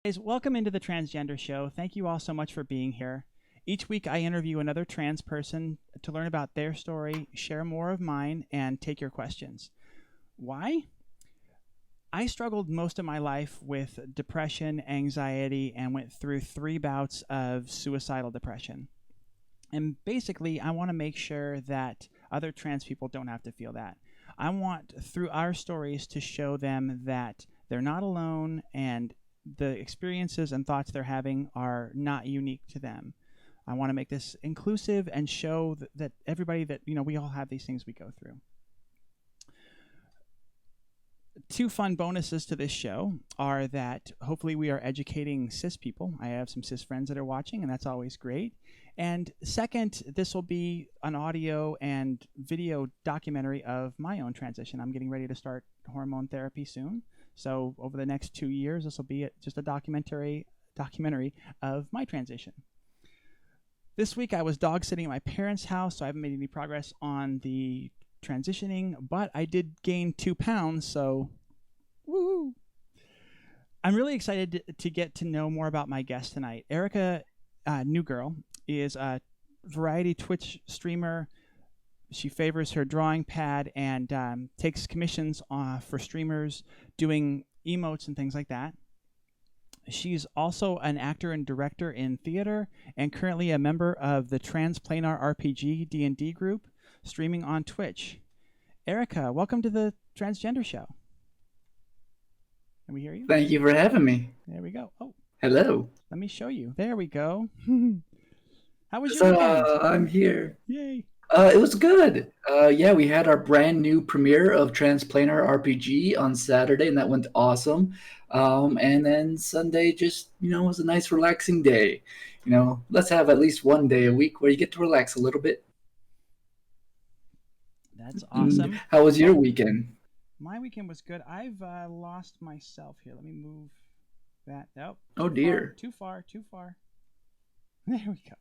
Guys, welcome into the Transgender Show. Thank you all so much for being here. Each week I interview another trans person to learn about their story, share more of mine, and take your questions. Why? I struggled most of my life with depression, anxiety, and went through 3 bouts of suicidal depression. And basically, I want to make sure that other trans people don't have to feel that. I want, through our stories, to show them that they're not alone and the experiences and thoughts they're having are not unique to them. I want to make this inclusive and show that everybody that, we all have these things we go through. 2 fun bonuses to this show are that hopefully we are educating cis people. I have some cis friends that are watching, and that's always great. And second, this will be an audio and video documentary of my own transition. I'm getting ready to start hormone therapy soon. So over the next 2 years, this will be just a documentary of my transition. This week I was dog sitting at my parents' house, so I haven't made any progress on the transitioning, but I did gain 2 pounds, so woo! I'm really excited to get to know more about my guest tonight. EricaNewGirl is a variety Twitch streamer. She favors her drawing pad and takes commissions for streamers doing emotes and things like that. She's also an actor and director in theater and currently a member of the TransplanarRPG DnD group, streaming on Twitch. Erica, welcome to the Transgender Show. Can we hear you? Thank you for having me. There we go. Oh, hello. Let me show you. There we go. How was your weekend? I'm here. Yay. It was good. Yeah, we had our brand new premiere of TransplanarRPG on Saturday, and that went awesome. And then Sunday just, was a nice relaxing day. Let's have at least one day a week where you get to relax a little bit. That's awesome. How was your weekend? My weekend was good. I've lost myself here. Let me move that. Oh dear. Too far. There we go.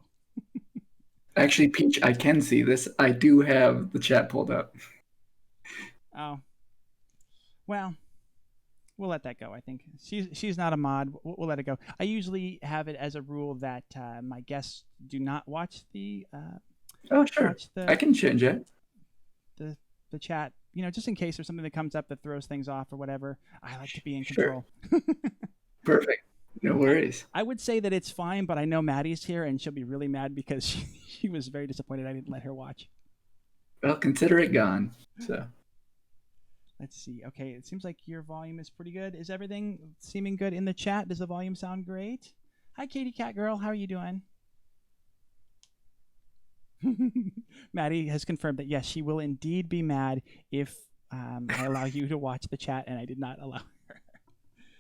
Actually, Peach, I can see this. I do have the chat pulled up. Oh. Well, we'll let that go, I think. She's not a mod. We'll let it go. I usually have it as a rule that my guests do not watch the... oh, sure. I can change it. The chat, just in case there's something that comes up that throws things off or whatever. I like to be in control. Sure. Perfect. No worries. I would say that it's fine, but I know Maddie's here, and she'll be really mad because she was very disappointed I didn't let her watch. Well, consider it gone. So, let's see. Okay, it seems like your volume is pretty good. Is everything seeming good in the chat? Does the volume sound great? Hi, Katie Cat Girl. How are you doing? Maddie has confirmed that yes, she will indeed be mad if I allow you to watch the chat, and I did not allow her.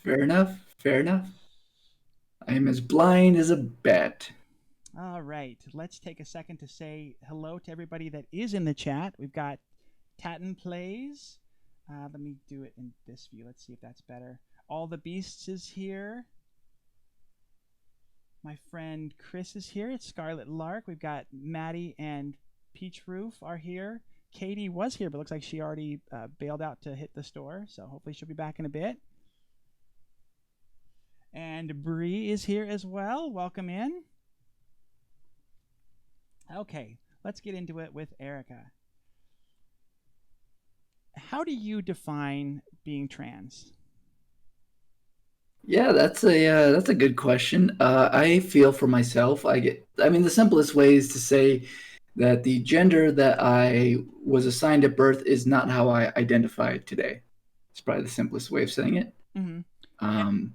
Fair enough. I am as blind as a bat. All right, let's take a second to say hello to everybody that is in the chat. We've got Tatten Plays. Let me do it in this view. Let's see if that's better. All the Beasts is here. My friend Chris is here. It's Scarlet Lark. We've got Maddie and Peach Roof are here. Katie was here, but looks like she already bailed out to hit the store, so hopefully she'll be back in a bit. And Bree is here as well. Welcome in. Okay, let's get into it with Erica. How do you define being trans? Yeah, that's a good question. I feel for myself, the simplest way is to say that the gender that I was assigned at birth is not how I identify today. It's probably the simplest way of saying it. Mm-hmm.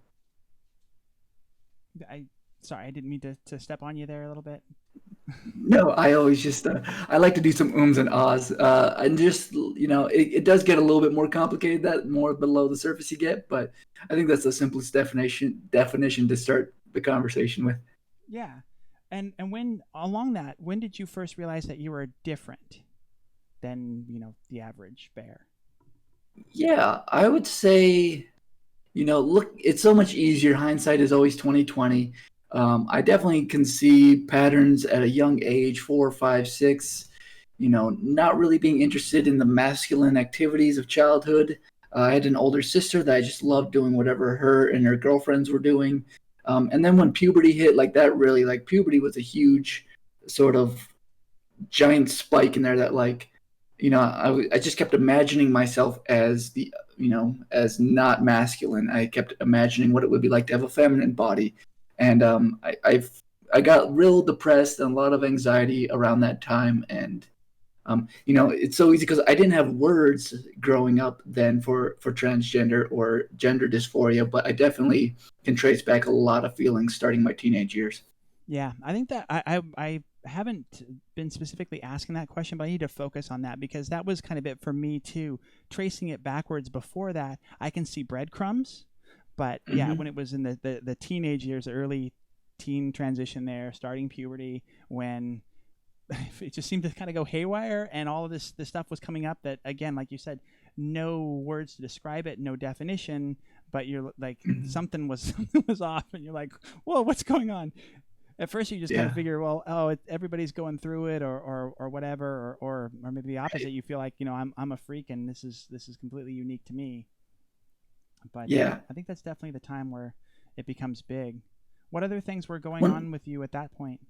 Sorry, I didn't mean to step on you there a little bit. No, I always just I like to do some ums and ahs, and just it does get a little bit more complicated that more below the surface you get, but I think that's the simplest definition to start the conversation with. Yeah, and when did you first realize that you were different than the average bear? Yeah, I would say, look, it's so much easier. Hindsight is always 20/20. I definitely can see patterns at a young age, 4, 5, 6, not really being interested in the masculine activities of childhood. I had an older sister that I just loved doing whatever her and her girlfriends were doing. And then when puberty hit, like that really, like puberty was a huge sort of giant spike in there that like, I just kept imagining myself as as not masculine. I kept imagining what it would be like to have a feminine body. And I got real depressed and a lot of anxiety around that time. And it's so easy because I didn't have words growing up then for transgender or gender dysphoria, but I definitely can trace back a lot of feelings starting my teenage years. Yeah, I think that I haven't been specifically asking that question, but I need to focus on that because that was kind of it for me too. Tracing it backwards before that, I can see breadcrumbs, but yeah, Mm-hmm. when it was in the teenage years, early teen transition there, starting puberty, when it just seemed to kind of go haywire, and all of this stuff was coming up that, again, like you said, no words to describe it, no definition, but you're like something was something was off, and you're like, whoa, what's going on? At first you just kind of Yeah. figure, well, everybody's going through it, or whatever, or maybe the opposite. You feel like, I'm a freak, and this is completely unique to me. But Yeah. I think that's definitely the time where it becomes big. What other things were going When on with you at that point?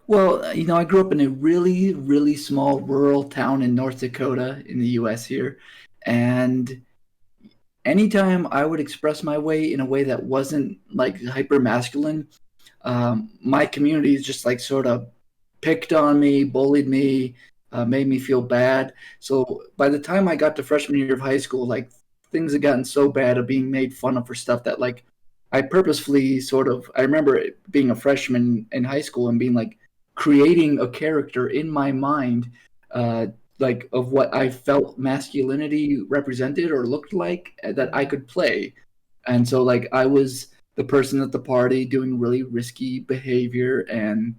Well, I grew up in a really, really small rural town in North Dakota in the US here. And anytime I would express my way in a way that wasn't like hyper masculine, my community is just like sort of picked on me, bullied me, made me feel bad. So by the time I got to freshman year of high school, like things had gotten so bad of being made fun of for stuff that like I purposefully I remember being a freshman in high school and being like creating a character in my mind, uh, like of what I felt masculinity represented or looked like that I Mm-hmm. could play. And so like I was the person at the party doing really risky behavior and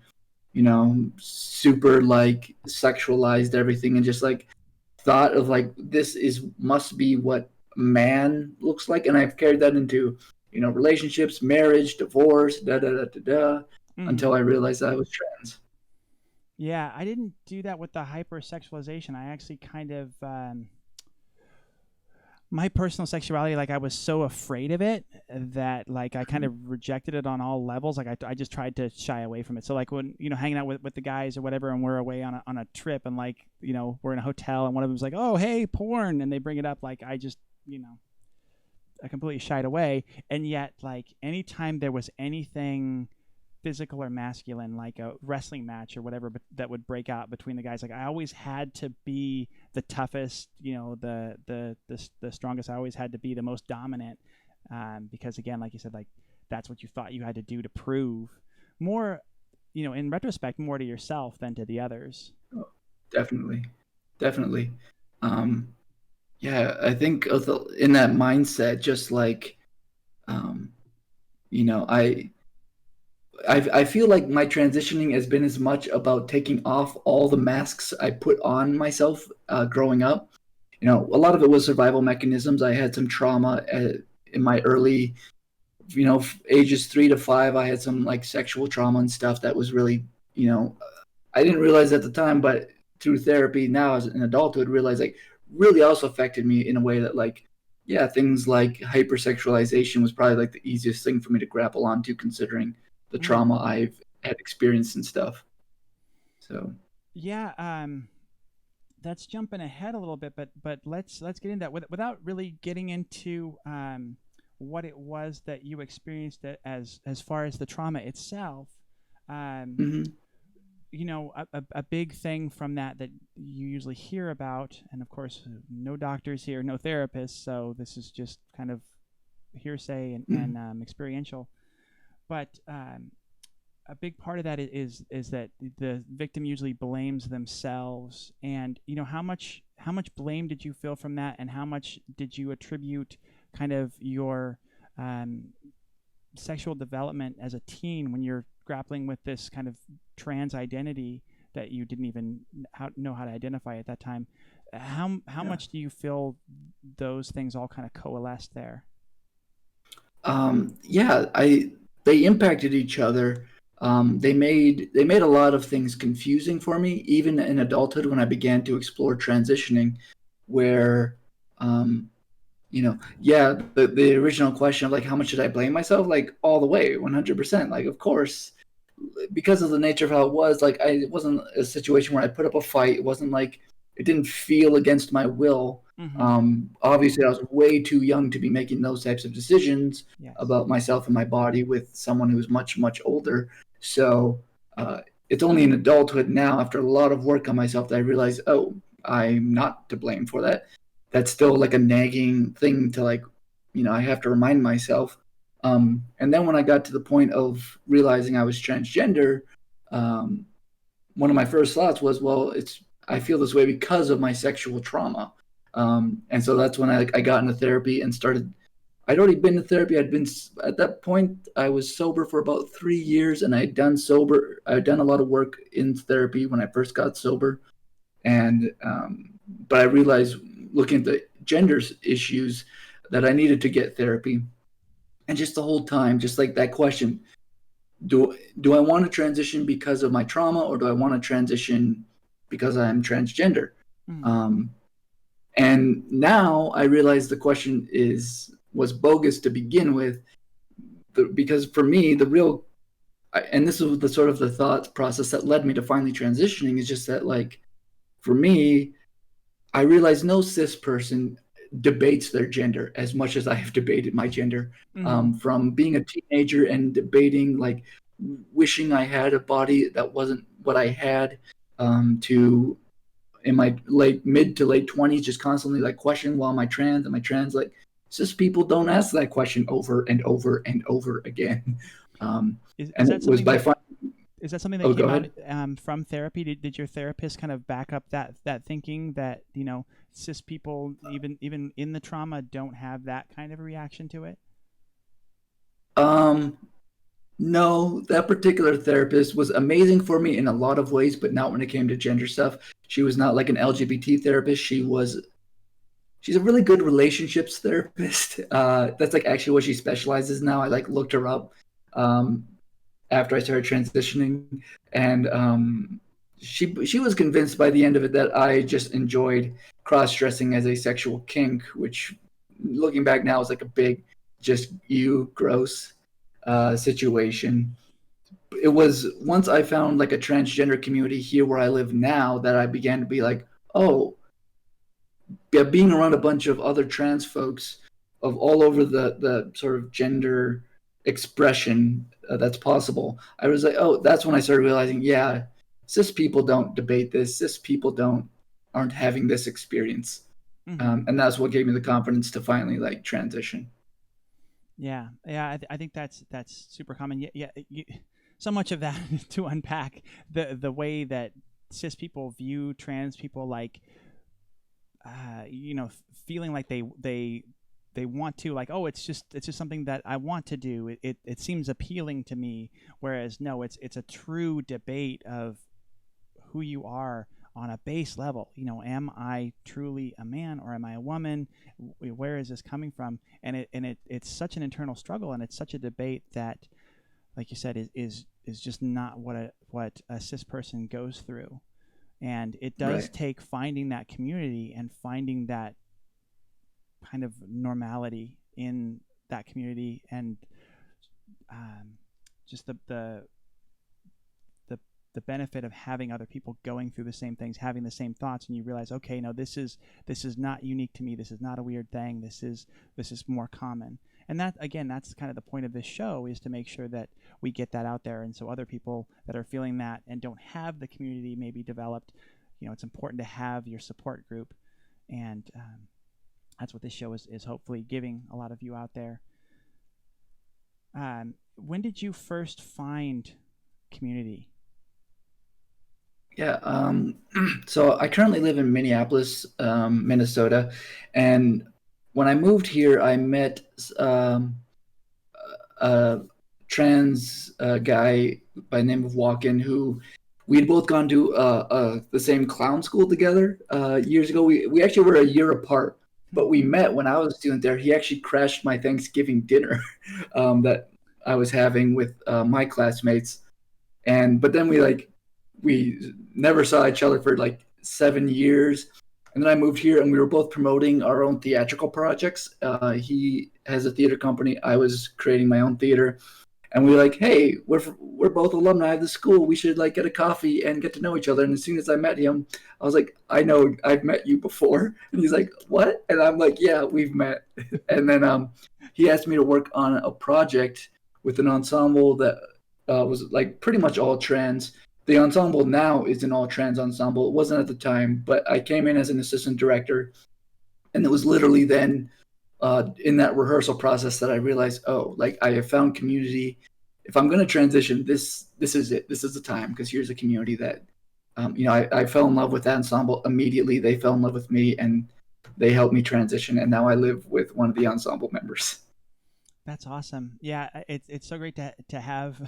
super like sexualized everything and just like thought of like this is must be what man looks like, and I've carried that into relationships, marriage, divorce, da da da da da, Mm-hmm. until I realized I was trans. Yeah, I didn't do that with the hypersexualization. I actually kind of my personal sexuality, like I was so afraid of it that like I kind of rejected it on all levels. Like I just tried to shy away from it. So like when hanging out with the guys or whatever, and we're away on a trip, and like we're in a hotel, and one of them's like, oh hey, porn, and they bring it up, like I just I completely shied away. And yet, like anytime there was anything physical or masculine, like a wrestling match or whatever, but that would break out between the guys, like I always had to be the toughest, the strongest. I always had to be the most dominant, because again, like you said, like that's what you thought you had to do to prove more, in retrospect, more to yourself than to the others. Oh, definitely, definitely. Um, yeah, I think in that mindset, just like um, you know, I feel like my transitioning has been as much about taking off all the masks I put on myself growing up. A lot of it was survival mechanisms. I had some trauma in my early, ages 3 to 5. I had some like sexual trauma and stuff that was really, I didn't realize at the time, but through therapy now as an adulthood, realize like really also affected me in a way that like, yeah, things like hypersexualization was probably like the easiest thing for me to grapple onto, considering the Mm. trauma I've had experienced and stuff. So, Yeah, that's jumping ahead a little bit, but let's get into that without really getting into what it was that you experienced as far as the trauma itself. Um, mhm. a big thing from that you usually hear about, and of course, no doctors here, no therapists, so this is just kind of hearsay and Mhm. experiential. But a big part of that is that the victim usually blames themselves, and how much blame did you feel from that, and how much did you attribute kind of your um, sexual development as a teen when you're grappling with this kind of trans identity that you didn't even know how to identify at that time? How Yeah. much do you feel those things all kind of coalesced there? Yeah, they impacted each other. They made a lot of things confusing for me, even in adulthood when I began to explore transitioning, where Yeah, the original question of like how much should I blame myself, like all the way, 100%. Like, of course, because of the nature of how it was, like it wasn't a situation where I put up a fight. It wasn't like it didn't feel against my will. Obviously, I was way too young to be making those types of decisions Yes. about myself and my body with someone who's much, much older. So it's only in adulthood now, after a lot of work on myself, that I realize, oh, I'm not to blame for that. That's still like a nagging thing to like, I have to remind myself. And then when I got to the point of realizing I was transgender, um, one of my first thoughts was, well, I feel this way because of my sexual trauma. And so that's when I got into therapy and started. I'd already been to therapy. At that point, I was sober for about 3 years, and I'd done a lot of work in therapy when I first got sober. And but I realized, looking at the gender issues, that I needed to get therapy. And just the whole time, just like that question, do I want to transition because of my trauma, or do I want to transition because I'm transgender? Um, and now I realize the question was bogus to begin with, because for me, and this was the sort of the thought process that led me to finally transitioning, is just that, like, for me, I realize no cis person debates their gender as much as I have debated my gender. From being a teenager and debating, like, wishing I had a body that wasn't what I had, to in my mid to late 20s, just constantly like questioning, well, am I trans? Am I trans? Like, cis people don't ask that question over and over and over again. Is and that it was something by that is that something that go came out ahead. from therapy? Did your therapist kind of back up that thinking that cis people, even in the trauma, don't have that kind of a reaction to it? No, that particular therapist was amazing for me in a lot of ways, but not when it came to gender stuff. She was not like an LGBT therapist. She's a really good relationships therapist. That's like actually what she specializes now. I like looked her up um, after I started transitioning, and she was convinced by the end of it that I just enjoyed cross dressing as a sexual kink, which, looking back now, is like a big, just you gross situation. It was once I found like a transgender community here where I live now that I began to be like, oh, yeah, being around a bunch of other trans folks of all over the sort of gender expression that's possible. I was like, oh, that's when I started realizing, yeah, cis people don't debate this. Cis people aren't having this experience, and that's what gave me the confidence to finally like transition. Yeah, yeah, I think that's super common. Yeah, so much of that to unpack, the way that cis people view trans people, like, feeling like they want to, like, oh, it's just something that I want to do. It seems appealing to me, whereas no, it's a true debate of who you are on a base level. Am I truly a man or am I a woman? Where is this coming from? And it's such an internal struggle, and it's such a debate that, like you said, is just not what a cis person goes through. And it does Right. take finding that community and finding that kind of normality in that community, and just the the benefit of having other people going through the same things, having the same thoughts, and you realize, okay, no, this is not unique to me. This is not a weird thing. This is more common. And that, again, that's kind of the point of this show, is to make sure that we get that out there, and so other people that are feeling that and don't have the community maybe developed, it's important to have your support group. And that's what this show is hopefully giving a lot of you out there. When did you first find community? Yeah. So I currently live in Minneapolis, Minnesota, and when I moved here, I met a trans guy by the name of Walken, who we'd both gone to the same clown school together years ago. We actually were a year apart, but we met when I was a student there. He actually crashed my Thanksgiving dinner that I was having with my classmates, but then we never saw each other for like 7 years. And then I moved here, and we were both promoting our own theatrical projects. He has a theater company. I was creating my own theater, and we were like, "Hey, we're both alumni of the school. We should like get a coffee and get to know each other." And as soon as I met him, I was like, "I know I've met you before." And he's like, "What?" And I'm like, "Yeah, we've met." And then he asked me to work on a project with an ensemble that was like pretty much all trans. The ensemble now is an all trans ensemble. It wasn't at the time, but I came in as an assistant director, and it was literally then in that rehearsal process that I realized, oh, like I have found community. If I'm going to transition, this is it. This is the time, because here's a community that, I fell in love with that ensemble immediately. They fell in love with me, and they helped me transition. And now I live with one of the ensemble members. That's awesome. Yeah, it's so great to have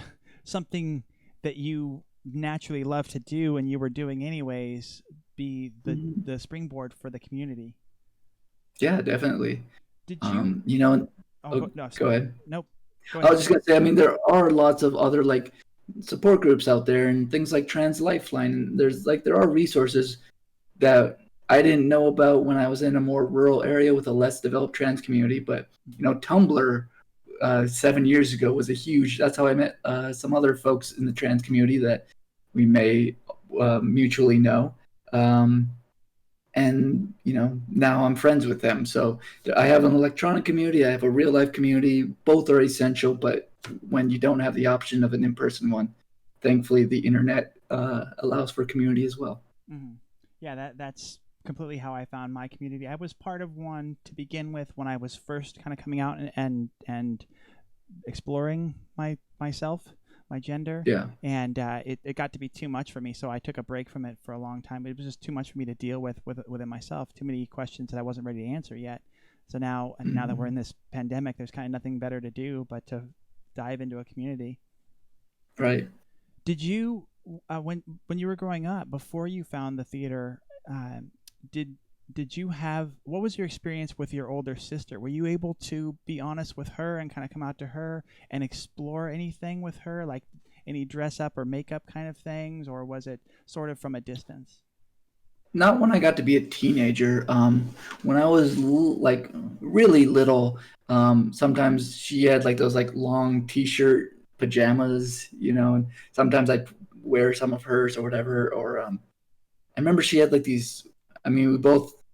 something that you naturally love to do and you were doing anyways be the springboard for the community. Yeah, definitely. Did you? No, Go ahead. nope. Go I ahead. was just gonna say, I mean, there are lots of other like support groups out there and things like Trans Lifeline. And there are resources that I didn't know about when I was in a more rural area with a less developed trans community. But Tumblr 7 years ago was a huge. That's how I met some other folks in the trans community that we may mutually know. And now I'm friends with them. So I have an electronic community, I have a real life community. Both are essential, but when you don't have the option of an in-person one, thankfully the internet allows for community as well. Mm-hmm. Yeah, that's completely how I found my community. I was part of one to begin with when I was first kind of coming out and exploring myself, my gender. Yeah. And it got to be too much for me, so I took a break from it for a long time. It was just too much for me to deal with within myself. Too many questions that I wasn't ready to answer yet. So now that we're in this pandemic, there's kind of nothing better to do but to dive into a community. Right. Did you when you were growing up, before you found the theater, did you have, what was your experience with your older sister? Were you able to be honest with her and kind of come out to her and explore anything with her, like any dress up or makeup kind of things, or was it sort of from a distance? Not when I got to be a teenager. When I was like really little, sometimes she had like those like long t-shirt pajamas, and sometimes I'd wear some of hers or whatever. Or I remember she had like these. I mean,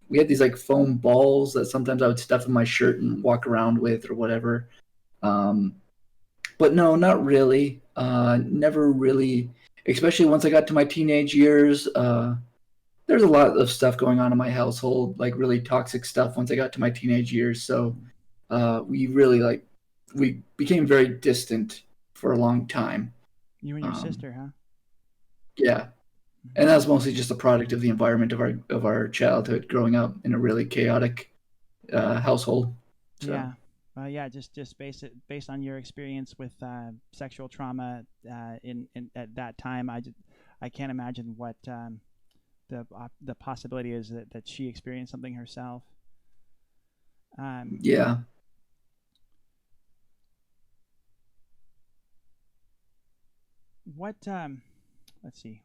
we had these like foam balls that sometimes I would stuff in my shirt and walk around with or whatever. But no, not really. Never really. Especially once I got to my teenage years. There's a lot of stuff going on in my household, like really toxic stuff once I got to my teenage years. So we became very distant for a long time. You and your sister, huh? Yeah. And that was mostly just a product of the environment of our childhood growing up in a really chaotic household. So. Yeah. Yeah, just based on your experience with sexual trauma in at that time, I can't imagine what the possibility is that she experienced something herself. Yeah. What let's see.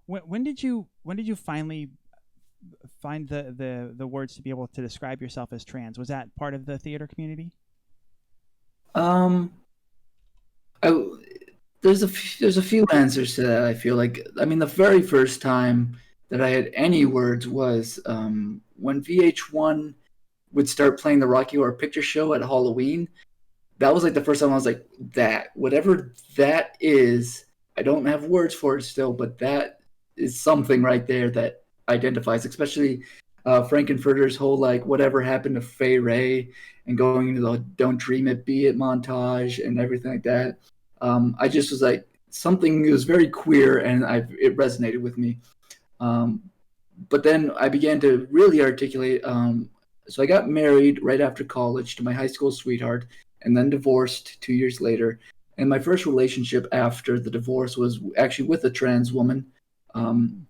When did you finally find the words to be able to describe yourself as trans? Was that part of the theater community? Um, I, there's a few answers to that. I feel like, I mean, the very first time that I had any words was when VH1 would start playing the Rocky Horror Picture Show at Halloween. That was like the first time I was like, that, whatever that is, I don't have words for it still, but that is something right there that identifies, especially Frankenfurter's whole like whatever happened to Fay Ray and going into the "Don't Dream It, Be It" montage and everything like that. I just was like, something, it was very queer, and it resonated with me. But then I began to really articulate. So I got married right after college to my high school sweetheart, and then divorced 2 years later. And my first relationship after the divorce was actually with a trans woman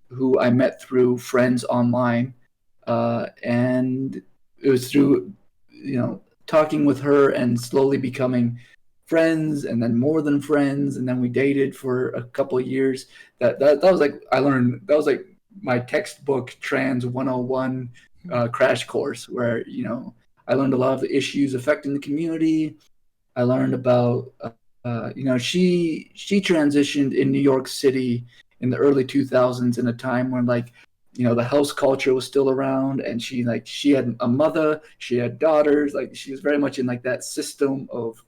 who I met through friends online. And it was through, talking with her and slowly becoming friends, and then more than friends. And then we dated for a couple of years. That was like, I learned, that was like my textbook trans 101 crash course where, I learned a lot of the issues affecting the community. I learned about, she transitioned in New York City in the early 2000s in a time when like, the house culture was still around, and she had a mother, she had daughters, like she was very much in like that system of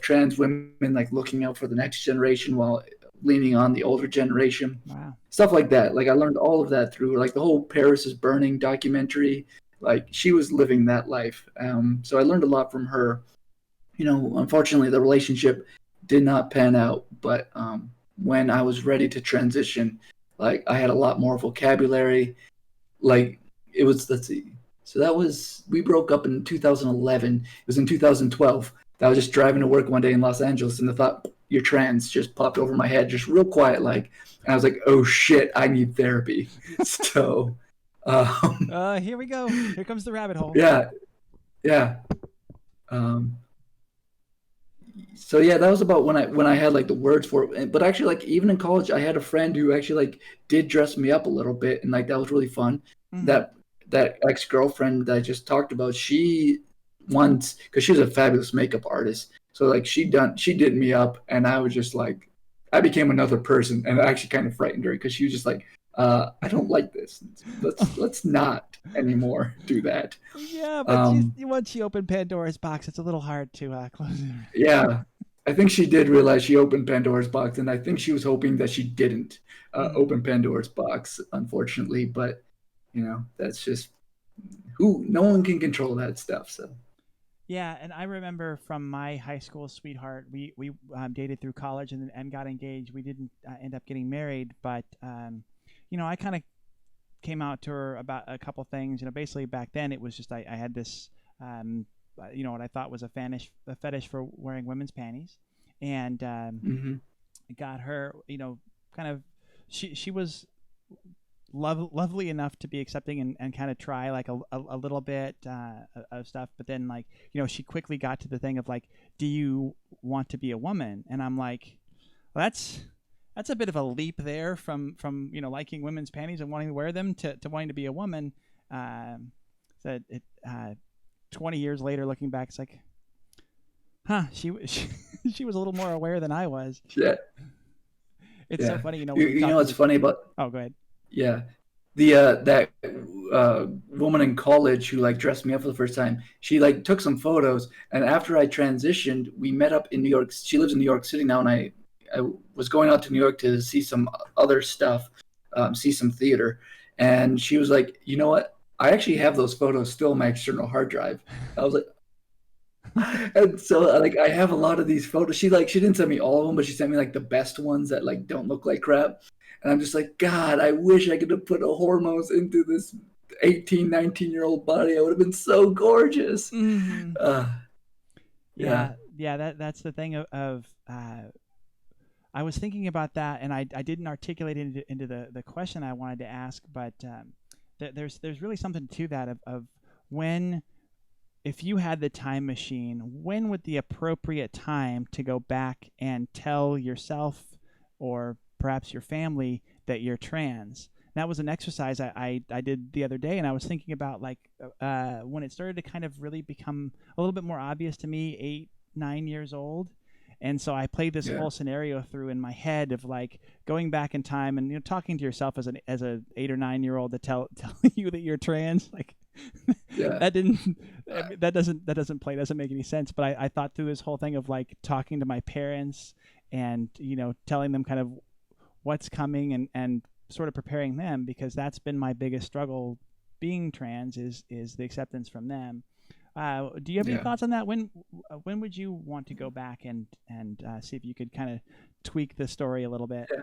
trans women like looking out for the next generation while leaning on the older generation. Wow. Stuff like that. Like I learned all of that through like the whole Paris is Burning documentary. Like she was living that life. So I learned a lot from her. Unfortunately, the relationship did not pan out. But when I was ready to transition, like I had a lot more vocabulary. Like it was, let's see. So we broke up in 2011. It was in 2012. I was just driving to work one day in Los Angeles, and the thought, "You're trans," just popped over my head, just real quiet, like. And I was like, "Oh shit, I need therapy." So, Here we go. Here comes the rabbit hole. yeah, yeah. Um, so yeah, that was about when I had like the words for it. But actually, like even in college, I had a friend who actually like did dress me up a little bit, and like that was really fun. Mm-hmm. That ex-girlfriend that I just talked about, she once, because she's a fabulous makeup artist, so like she did me up, and I was just like, I became another person, and it actually kind of frightened her because she was just like, I don't like this. Let's not anymore do that. Yeah, but once you open Pandora's box, it's a little hard to close it. Yeah, I think she did realize she opened Pandora's box, and I think she was hoping that she didn't open Pandora's box, unfortunately. But that's just no one can control that stuff. So yeah, and I remember from my high school sweetheart, we dated through college and got engaged. We didn't end up getting married, but I kind of came out to her about a couple things. Basically back then it was just I had this what I thought was a fetish for wearing women's panties, and got her, kind of, she was lovely enough to be accepting and kind of try like a little bit of stuff, but then like she quickly got to the thing of like, do you want to be a woman? And I'm like, well, that's a bit of a leap there from liking women's panties and wanting to wear them to wanting to be a woman. So it 20 years later, looking back, it's like, she was a little more aware than I was. Yeah, it's so funny, what's funny about. Oh, go ahead. Yeah, the that woman in college who like dressed me up for the first time, she like took some photos, and after I transitioned, we met up in New York. She lives in New York City now, and I was going out to New York to see some other stuff, see some theater, and she was like, "You know what? I actually have those photos still on my external hard drive." I was like, and so like I have a lot of these photos. She didn't send me all of them, but she sent me like the best ones that like don't look like crap. And I'm just like, God, I wish I could have put hormones into this 18, 19-year-old body. I would have been so gorgeous. Mm-hmm. Yeah. That's the thing of I was thinking about that, and I didn't articulate it into the question I wanted to ask, but there's really something to that of when, if you had the time machine, when would the appropriate time to go back and tell yourself or perhaps your family that you're trans? And that was an exercise I did the other day, and I was thinking about like when it started to kind of really become a little bit more obvious to me, 8-9 years old. And so I played this whole scenario through in my head of like going back in time and talking to yourself as a 8 or 9 year old to tell you that you're trans. Like that doesn't make any sense. But I thought through this whole thing of like talking to my parents and telling them kind of what's coming and sort of preparing them, because that's been my biggest struggle being trans is the acceptance from them. Do you have any thoughts on that? When would you want to go back and see if you could kind of tweak the story a little bit? Yeah.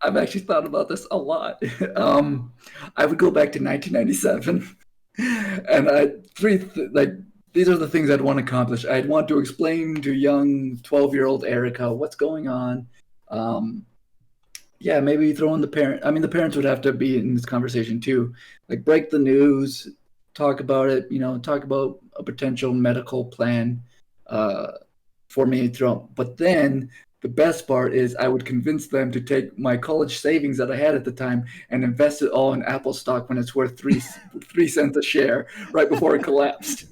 I've actually thought about this a lot. I would go back to 1997, and these are the things I'd want to accomplish. I'd want to explain to young 12-year-old Erica what's going on. Maybe throw in the parent. I mean, the parents would have to be in this conversation too. Like break the news, talk about it. Talk about a potential medical plan for me to throw. But then the best part is I would convince them to take my college savings that I had at the time and invest it all in Apple stock when it's worth 3 cents a share right before it collapsed.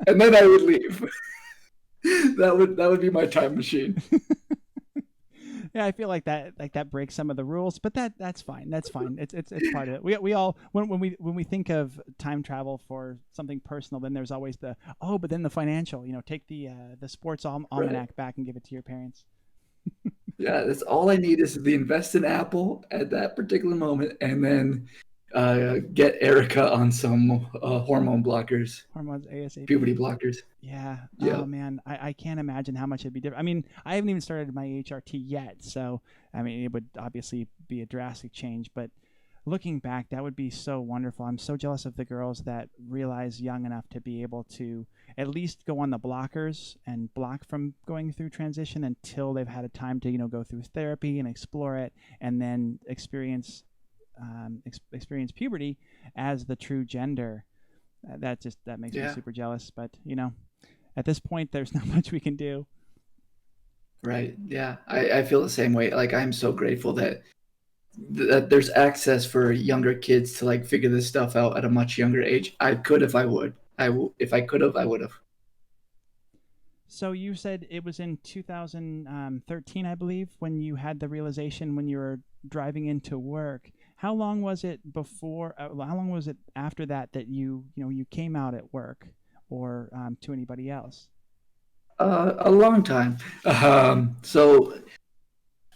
And then I would leave. That would be my time machine. Yeah, I feel like that breaks some of the rules, but that's fine. That's fine. It's part of it. We all when we think of time travel for something personal, then there's always but then the financial. Take the sports almanac back and give it to your parents. Yeah, that's all I need is to invest in Apple at that particular moment, and then get Erica on some hormone blockers, Hormones ASAP. puberty blockers. Yeah. Yeah. Oh man, I can't imagine how much it'd be different. I mean, I haven't even started my HRT yet, so I mean, it would obviously be a drastic change. But looking back, that would be so wonderful. I'm so jealous of the girls that realize young enough to be able to at least go on the blockers and block from going through transition until they've had a time to go through therapy and explore it, and then experience puberty as the true gender. That makes me super jealous. But at this point, there's not much we can do. Right. Yeah. I feel the same way. Like, I'm so grateful that there's access for younger kids to like figure this stuff out at a much younger age. I could if I would. If I could have, I would have. So you said it was in 2013, I believe, when you had the realization when you were driving into work. How long was it before? How long was it after that you came out at work, or to anybody else? A long time. So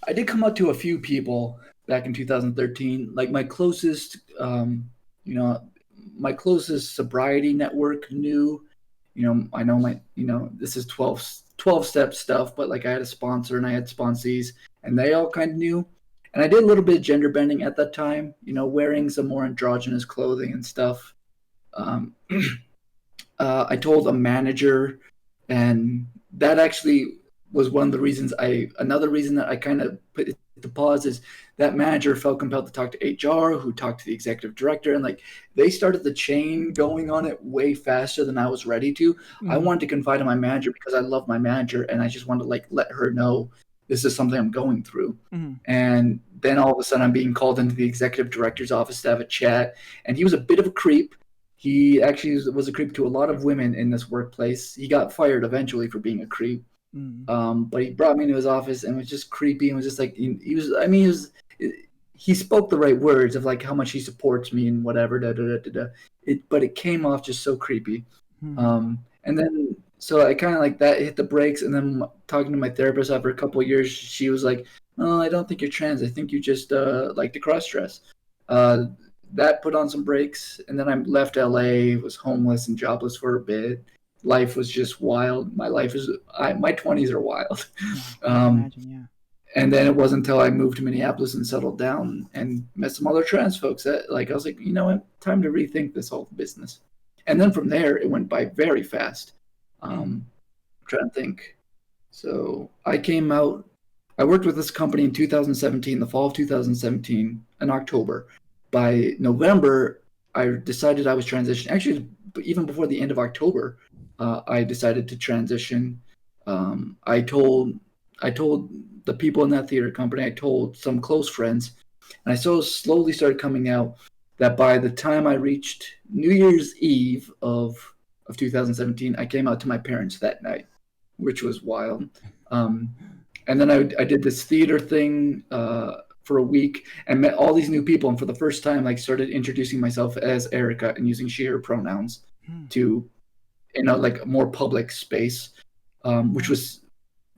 I did come out to a few people back in 2013. Like my closest, my closest sobriety network knew. I know this is 12-step stuff, but like I had a sponsor and I had sponsees, and they all kind of knew. And I did a little bit of gender bending at that time, wearing some more androgynous clothing and stuff. I told a manager, and that actually was one of the reasons another reason that I kind of put it to pause is that manager felt compelled to talk to HR, who talked to the executive director, and like they started the chain going on it way faster than I was ready to. Mm-hmm. I wanted to confide in my manager because I love my manager, and I just wanted to like let her know this is something I'm going through. Mm-hmm. And then all of a sudden I'm being called into the executive director's office to have a chat, and he was a bit of a creep. He actually was a creep to a lot of women in this workplace. He got fired eventually for being a creep. But he brought me into his office and was just creepy and was just like, he spoke the right words of like how much he supports me and whatever, but it came off just so creepy. And then, so I kind of like that hit the brakes. And then talking to my therapist after a couple of years, she was like, "Oh, I don't think you're trans. I think you just like to cross dress." That put on some brakes. And then I left LA, was homeless and jobless for a bit. Life was just wild. My 20s are wild. Imagine, yeah. And then it wasn't until I moved to Minneapolis and settled down and met some other trans folks that like, I was like, you know what, time to rethink this whole business. And then from there, it went by very fast. I'm trying to think. So I came out, I worked with this company in 2017, the fall of 2017, in October. By November, I decided I was transitioning. Actually, even before the end of October, I decided to transition. I told the people in that theater company, I told some close friends, and I so slowly started coming out that by the time I reached New Year's Eve of 2017, I came out to my parents that night, which was wild. And then I did this theater thing for a week and met all these new people, and for the first time, like started introducing myself as Erica and using she/her pronouns to, like a more public space, which was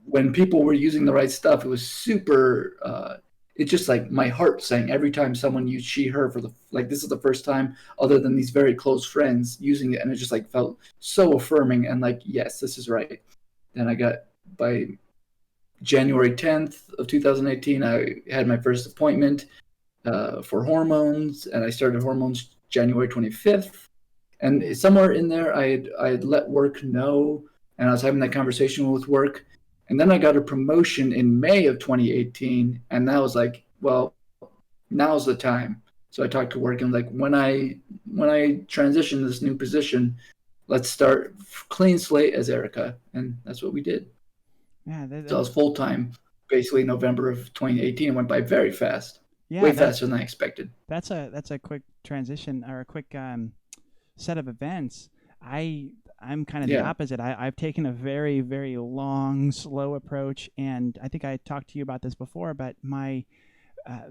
when people were using the right stuff. It was super. It's just like my heart sang every time someone used she/her for this is the first time other than these very close friends using it, and it just like felt so affirming and like, yes, this is right. Then I got by January 10th of 2018, I had my first appointment for hormones, and I started hormones January 25th. And somewhere in there, I had let work know, and I was having that conversation with work. And then I got a promotion in May of 2018, and that was like, well, now's the time. So I talked to work and like, when I transition to this new position, let's start clean slate as Erica, and that's what we did. Yeah, So I was full time basically November of 2018. It went by very fast, way yeah, faster than I expected. that's a quick transition or a quick set of events. I I'm kind of the Yeah, opposite. I've taken a very very long, slow approach, and I think I talked to you about this before. But my uh,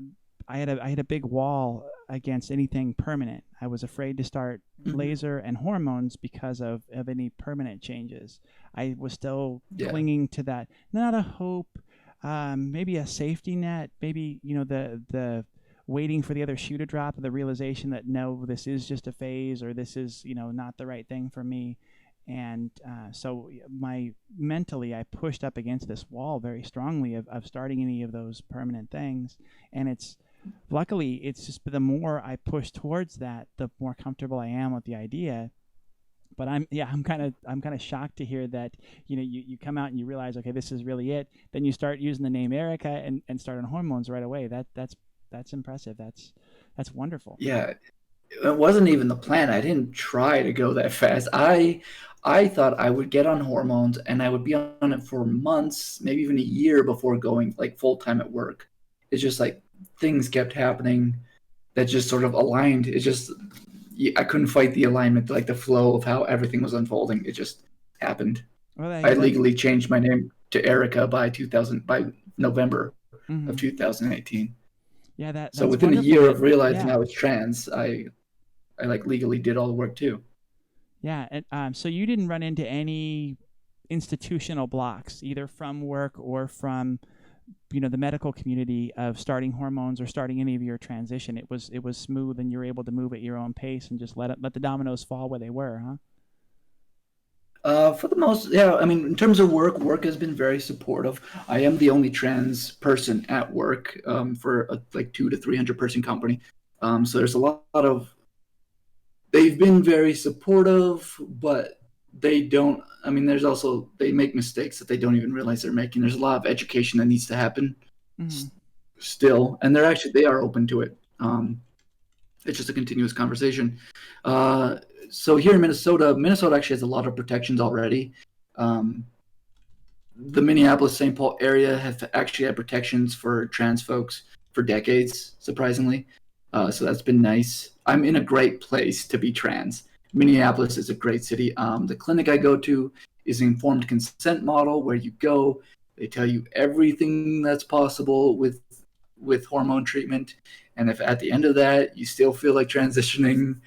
I had a big wall against anything permanent. I was afraid to start hmm, laser and hormones because of any permanent changes. I was still yeah, clinging to that, not a hope, maybe a safety net, maybe the waiting for the other shoe to drop, the realization that no, this is just a phase, or this is not the right thing for me. And so my mentally, I pushed up against this wall very strongly of starting any of those permanent things. And it's luckily it's just the more I push towards that, the more comfortable I am with the idea. But I'm kind of shocked to hear that you come out and you realize, okay, this is really it. Then you start using the name Erica and start on hormones right away. That's impressive. That's wonderful. yeah. It wasn't even the plan. I didn't try to go that fast. I thought I would get on hormones and I would be on it for months, maybe even a year before going like full time at work. It's just like things kept happening that just sort of aligned. It just I couldn't fight the alignment, like the flow of how everything was unfolding. It just happened. Well, I like legally changed my name to Erica by 2000 by November of mm-hmm. 2018. Yeah, So that's within a wonderful year that of realizing I yeah. was trans, I like legally did all the work too. Yeah, and so you didn't run into any institutional blocks, either from work or from the medical community, of starting hormones or starting any of your transition. It was smooth, and you were able to move at your own pace and just let the dominoes fall where they were, huh? For the most, yeah. I mean, in terms of work, work has been very supportive. I am the only trans person at work for a like 200 to 300 person company. So there's a lot of. They've been very supportive, but they don't. I mean, there's also they make mistakes that they don't even realize they're making. There's a lot of education that needs to happen Mm-hmm. still, and they are open to it. It's just a continuous conversation. Uh, so here in Minnesota actually has a lot of protections already. Um, the Minneapolis St. Paul area have actually had protections for trans folks for decades, surprisingly. So that's been nice. I'm in a great place to be trans. Minneapolis is a great city. The clinic I go to is an informed consent model where you go, they tell you everything that's possible with hormone treatment, and if at the end of that you still feel like transitioning,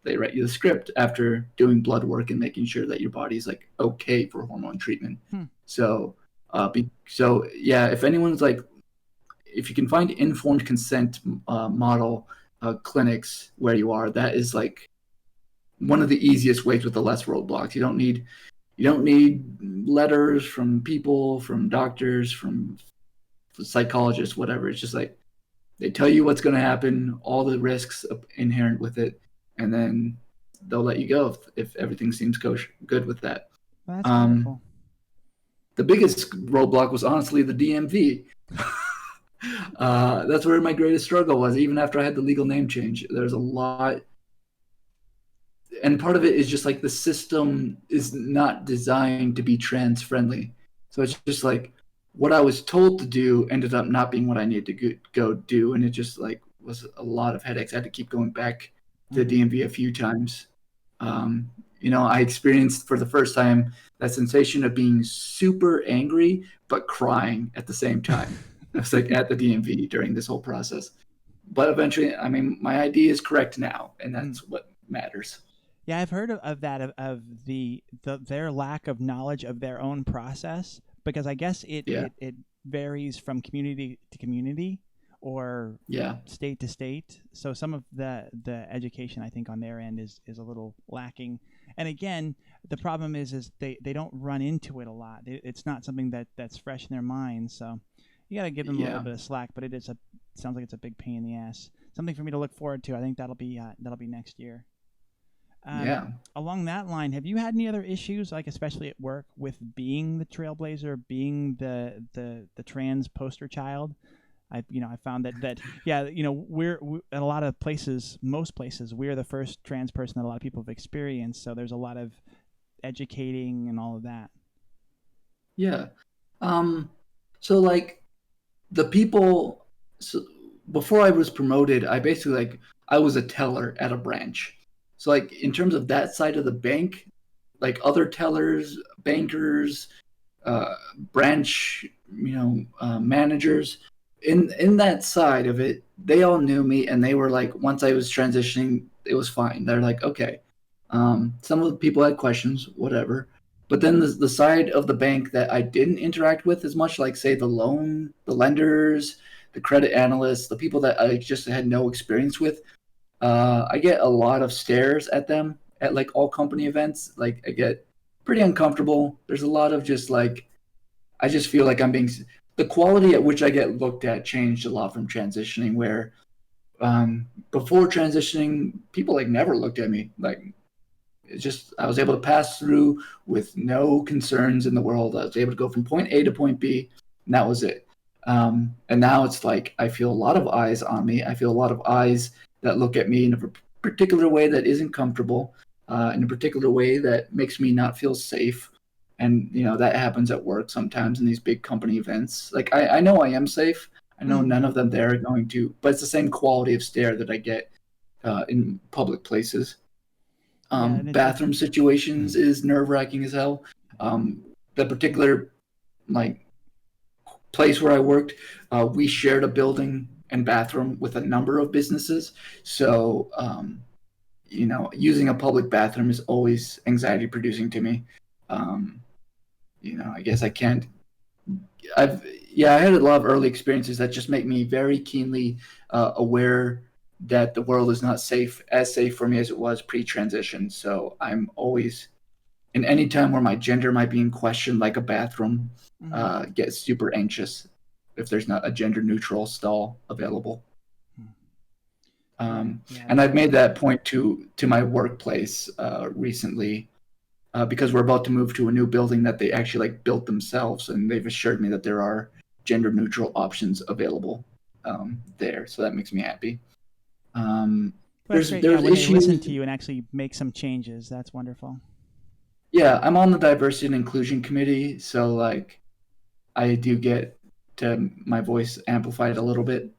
they write you the script after doing blood work and making sure that your body's like okay for hormone treatment. Hmm. So, so yeah, if anyone's like, if you can find informed consent model clinics where you are, that is like one of the easiest ways with the less roadblocks. You don't need letters from people, from doctors, from psychologists, whatever. It's just like they tell you what's going to happen, all the risks inherent with it, and then they'll let you go if everything seems good with that. Well, that's Um, wonderful. the biggest roadblock was honestly the DMV. That's where my greatest struggle was. Even after I had the legal name change, there's a lot, and part of it is just like the system is not designed to be trans friendly. So it's just like what I was told to do ended up not being what I needed to go do, and it just like was a lot of headaches. I had to keep going back to the Mm-hmm. DMV a few times. I experienced for the first time that sensation of being super angry but crying at the same time. I was like at the DMV during this whole process. But eventually, I mean, my ID is correct now, and Mm. that's what matters. Yeah, I've heard of that of their lack of knowledge of their own process, because I guess Yeah, it varies from community to community or yeah, state to state. So some of the education, I think, on their end is a little lacking. And again, the problem is they don't run into it a lot. It's not something that's fresh in their minds. So you got to give them a little yeah, bit of slack. But sounds like it's a big pain in the ass. Something for me to look forward to. I think that'll be next year. Um, yeah. Along that line, have you had any other issues, like especially at work, with being the trailblazer, being the trans poster child? I found that yeah, we in a lot of places, most places, we're the first trans person that a lot of people have experienced. So there's a lot of educating and all of that. Yeah. So like the people, so before I was promoted, I basically like I was a teller at a branch. So like in terms of that side of the bank, like other tellers, bankers, uh, branch, managers, in that side of it, they all knew me, and they were like, once I was transitioning, it was fine. They're like, okay. Some of the people had questions, whatever. But then the side of the bank that I didn't interact with as much, like say the lenders, the credit analysts, the people that I just had no experience with, I get a lot of stares at them at like all company events. Like I get pretty uncomfortable. There's a lot of just like I just feel like I'm being the quality at which I get looked at changed a lot from transitioning. Where before transitioning, people like never looked at me. Like it's just I was able to pass through with no concerns in the world. I was able to go from point A to point B, and that was it. And now it's like I feel a lot of eyes on me. I feel a lot of eyes that look at me in a particular way that isn't comfortable, in a particular way that makes me not feel safe. And that happens at work sometimes in these big company events. Like I know I am safe. I know none of them there are going to, but it's the same quality of stare that I get in public places. Yeah, and Bathroom situations is nerve-wracking as hell. The particular like place where I worked, we shared a building and bathroom with a number of businesses. So, using a public bathroom is always anxiety producing to me. Um, I guess I can't. I've I had a lot of early experiences that just make me very keenly aware that the world is not as safe for me as it was pre-transition. So I'm always in any time where my gender might be in question, like a bathroom, get super anxious if there's not a gender neutral stall available. And I've made that point to my workplace recently because we're about to move to a new building that they actually like built themselves, and they've assured me that there are gender neutral options available there. So that makes me happy. That's great. Yeah, There's when they issues. listen to you and actually make some changes, that's wonderful. Yeah, I'm on the diversity and inclusion committee, so like I do get to my voice amplified a little bit,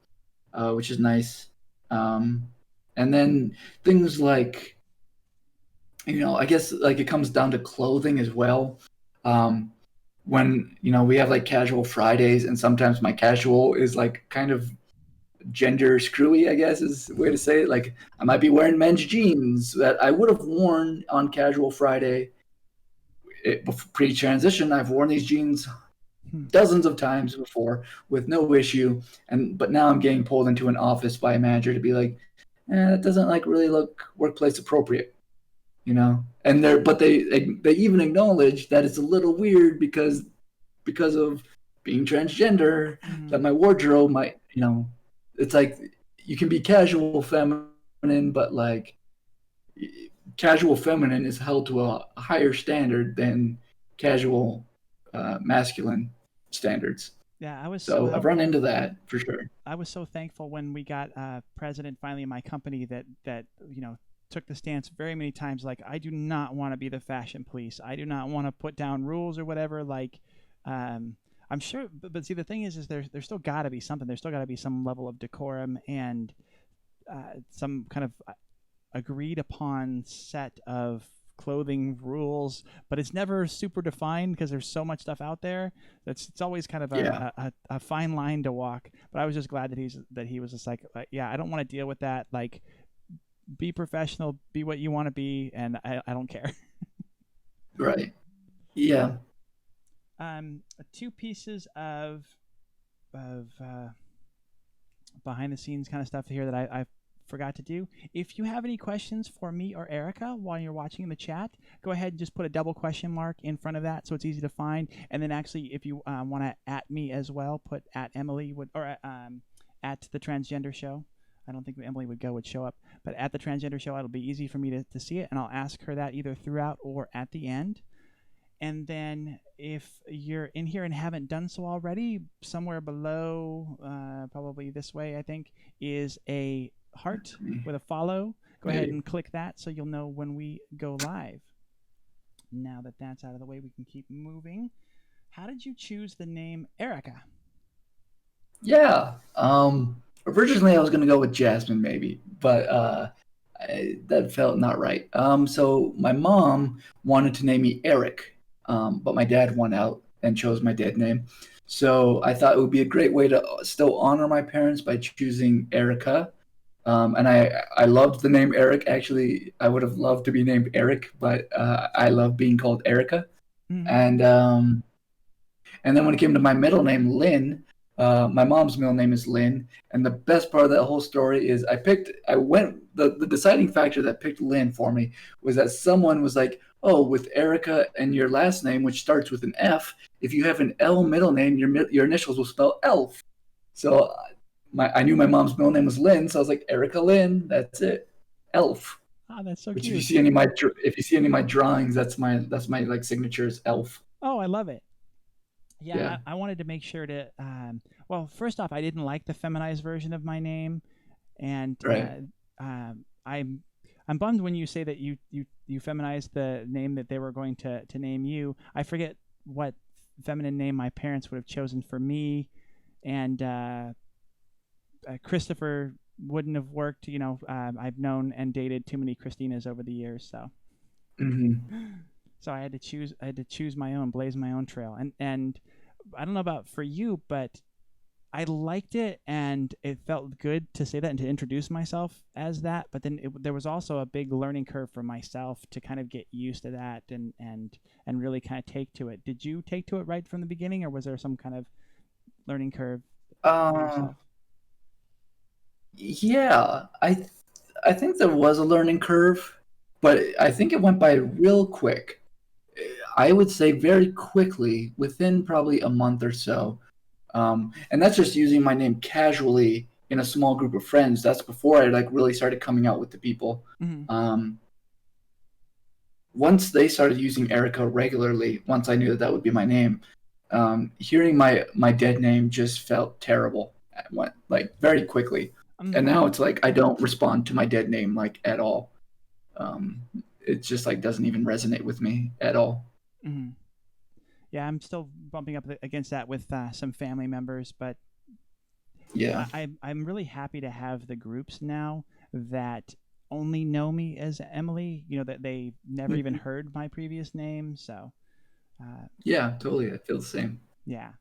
which is nice. And then things like, I guess like it comes down to clothing as well. Um, when we have like casual Fridays, and sometimes my casual is like kind of gender screwy, I guess is the way to say it. Like I might be wearing men's jeans that I would have worn on casual Friday. Pre-transition, I've worn these jeans dozens of times before with no issue, but now I'm getting pulled into an office by a manager to be like, that doesn't like really look workplace appropriate, and they even acknowledge that it's a little weird because of being transgender, that my wardrobe might, it's like you can be casual feminine, but like casual feminine is held to a higher standard than casual masculine standards. Yeah, I was so So I've run helpful. into that for sure. I was so thankful when we got president finally in my company that took the stance very many times like I do not want to be the fashion police. I do not want to put down rules or whatever. Like, I'm sure, but see the thing is there's still got to be something. There's still got to be some level of decorum and some kind of agreed upon set of clothing rules, but it's never super defined because there's so much stuff out there. It's always kind of a fine line to walk. But I was just glad that he was just like yeah, I don't want to deal with that. Like, be professional, be what you want to be, and I don't care. Right. Yeah. Two pieces of behind the scenes kind of stuff here that I forgot to do. If you have any questions for me or Erica while you're watching in the chat, go ahead and just put a double question mark in front of that so it's easy to find. And then actually, if you want to at me as well, put at Emily or at the Transgender Show. I don't think Emily would show up, but at the Transgender Show, it'll be easy for me to see it, and I'll ask her that either throughout or at the end. And then if you're in here and haven't done so already, somewhere below, probably this way, I think, is a heart with a follow. Go ahead and click that so you'll know when we go live. Now that that's out of the way, we can keep moving. How did you choose the name Erica? Yeah. Originally I was gonna go with Jasmine maybe, but that felt not right. So my mom wanted to name me Eric, but my dad won out and chose my dead name. So I thought it would be a great way to still honor my parents by choosing Erica. And I loved the name Eric. Actually, I would have loved to be named Eric, but I love being called Erica. Mm-hmm. And then when it came to my middle name, Lynn, my mom's middle name is Lynn. And the best part of that whole story is the deciding factor that picked Lynn for me was that someone was like, oh, with Erica and your last name, which starts with an F, if you have an L middle name, your initials will spell elf. So I knew my mom's middle name was Lynn, so I was like, Erica Lynn, that's it. Elf. Oh, that's so Which if you cute. see any of my drawings, that's my like signature is elf. Oh, I love it. Yeah. Yeah, I wanted to make sure to. Well, first off, I didn't like the feminized version of my name, and Right. I'm bummed when you say that you feminized the name that they were going to name you. I forget what feminine name my parents would have chosen for me, and Christopher wouldn't have worked. I've known and dated too many Christinas over the years, so Hmm. so I had to choose. I had to choose my own, blaze my own trail, and I don't know about for you, but I liked it and it felt good to say that and to introduce myself as that. But then there was also a big learning curve for myself to kind of get used to that and really kind of take to it. Did you take to it right from the beginning, or was there some kind of learning curve for Uh, yourself? yeah, I think there was a learning curve, but I think it went by real quick. I would say very quickly, within probably a month or so. And that's just using my name casually in a small group of friends. That's before I like really started coming out with the people. Mm-hmm. Um, Once they started using Erica regularly, once I knew that that would be my name, hearing my dead name just felt terrible. It went like very quickly, and Mm-hmm. now it's like I don't respond to my dead name like at all. Um, it just like doesn't even resonate with me at all. Mm-hmm. Yeah, I'm still bumping up against that with some family members, but Yeah. I'm really happy to have the groups now that only know me as Emily. That they never even Mhm. heard my previous name. So uh, Yeah, totally. I feel the same. yeah.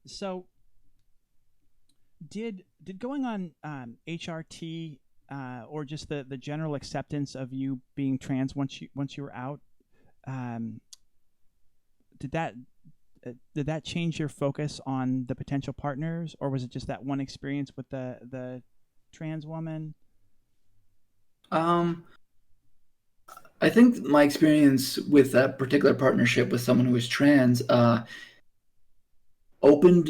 So did going on HRT or just the general acceptance of you being trans once you were out, um, did that did that change your focus on the potential partners, or was it just that one experience with the trans woman? Um, I think my experience with that particular partnership with someone who was trans opened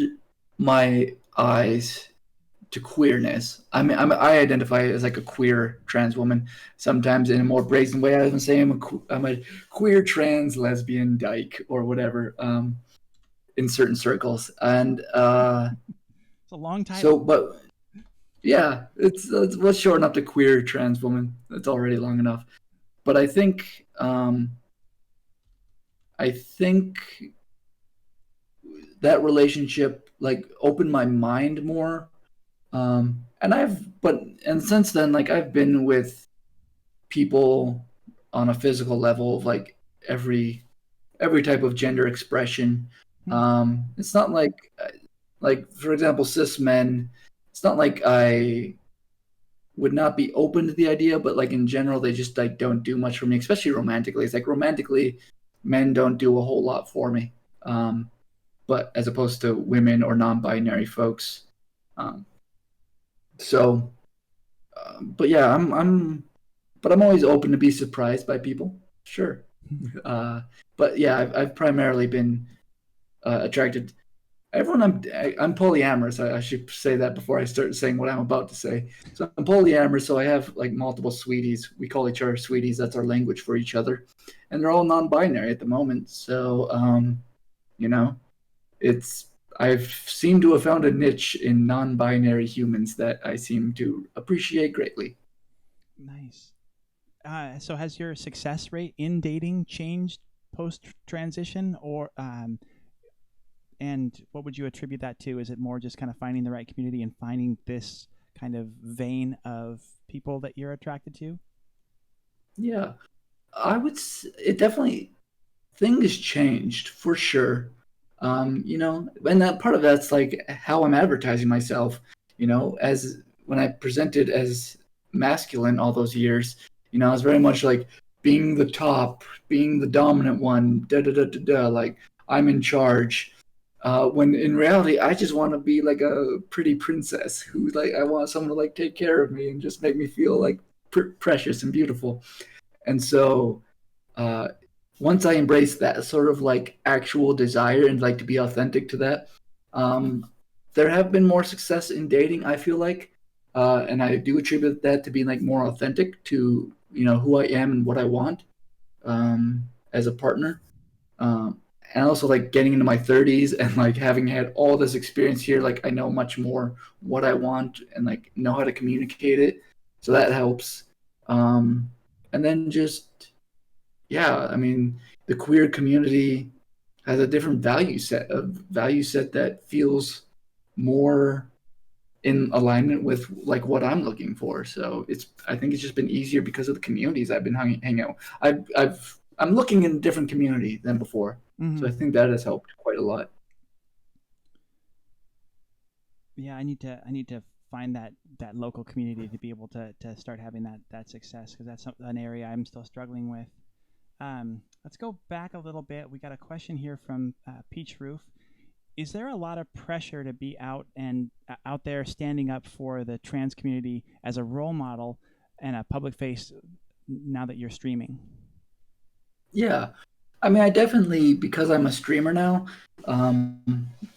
my eyes to queerness. I identify as like a queer trans woman. Sometimes in a more brazen way, I even say I'm a queer trans lesbian dyke or whatever in certain circles. And It's a long so, title. but yeah, let's shorten up to queer trans woman. That's already long enough. But I think that relationship like opened my mind more. And since then, like I've been with people on a physical level of like every type of gender expression. Hmm. It's not like for example, cis men. It's not like I would not be open to the idea, but like in general, they just like don't do much for me, especially romantically. It's like romantically, men don't do a whole lot for me. But as opposed to women or non-binary folks. Um, so, but yeah, but I'm always open to be surprised by people. Sure. Uh, but yeah, I've primarily been attracted. I'm polyamorous. I should say that before I start saying what I'm about to say. So I'm polyamorous. So I have like multiple sweeties. We call each other sweeties. That's our language for each other, and they're all non-binary at the moment. So you know, it's I've seemed to have found a niche in non-binary humans that I seem to appreciate greatly. Nice. So has your success rate in dating changed post transition, or and what would you attribute that to? Is it more just kind of finding the right community and finding this kind of vein of people that you're attracted to? Yeah, it definitely, things changed for sure. And that part of that's like how I'm advertising myself. As when I presented as masculine all those years, I was very much like being the top, being the dominant one, da da da da da, like I'm in charge. When in reality, I just want to be like a pretty princess who, like, I want someone to like take care of me and just make me feel like precious and beautiful. And so, uh, once I embraced that sort of like actual desire and like to be authentic to that, um, there have been more success in dating, I feel like. And I do attribute that to being like more authentic to, who I am and what I want, as a partner. Um, and also like getting into my 30s and like having had all this experience here, like I know much more what I want and like know how to communicate it. So that helps. And then just, yeah, I mean, the queer community has a different value set that feels more in alignment with like what I'm looking for. So I think it's just been easier because of the communities I've been hanging out. I'm looking in a different community than before. So I Mm-hmm. think that has helped quite a lot. Yeah, I need to find that local community to be able to start having that success, because that's an area I'm still struggling with. Let's go back a little bit. We got a question here from Peach Roof. Is there a lot of pressure to be out there standing up for the trans community as a role model and a public face now that you're streaming? Yeah. I mean, I definitely, because I'm a streamer now,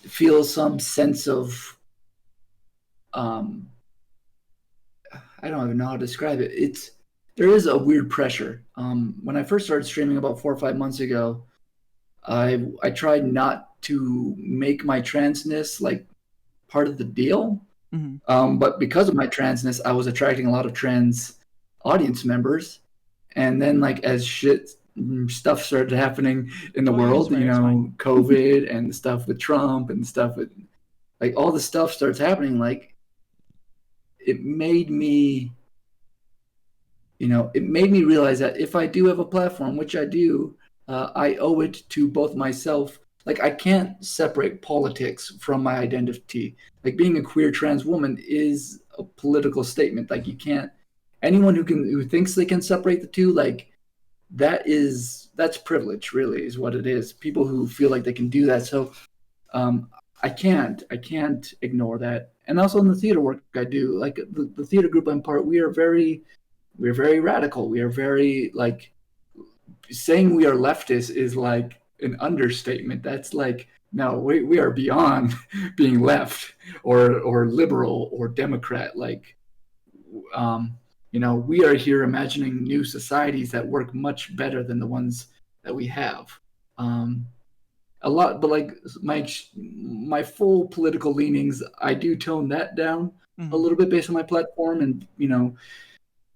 feel some sense of, um, I don't even know how to describe it. There is a weird pressure. When I first started streaming about 4 or 5 months ago, I tried not to make my transness like part of the deal. Mm-hmm. But because of my transness, I was attracting a lot of trans audience members. And then, like, as stuff started happening in the Oh, you can world, swear. It's fine. COVID and stuff with Trump and stuff with, like, all the stuff starts happening. Like, it made me, it made me realize that if I do have a platform, which I do, I owe it to both myself. Like, I can't separate politics from my identity. Like, being a queer trans woman is a political statement. Like, you can't. Anyone who thinks they can separate the two, like, that's privilege. Really, is what it is. People who feel like they can do that. So, um, I can't ignore that. And also in the theater work I do, like the theater group I'm part, we're very radical. We are very like, saying we are leftist is like an understatement. That's like, no, we are beyond being left or liberal or Democrat. Like, um, we are here imagining new societies that work much better than the ones that we have. Um, a lot, but like my full political leanings, I do tone that down a Mm-hmm. little bit based on my platform and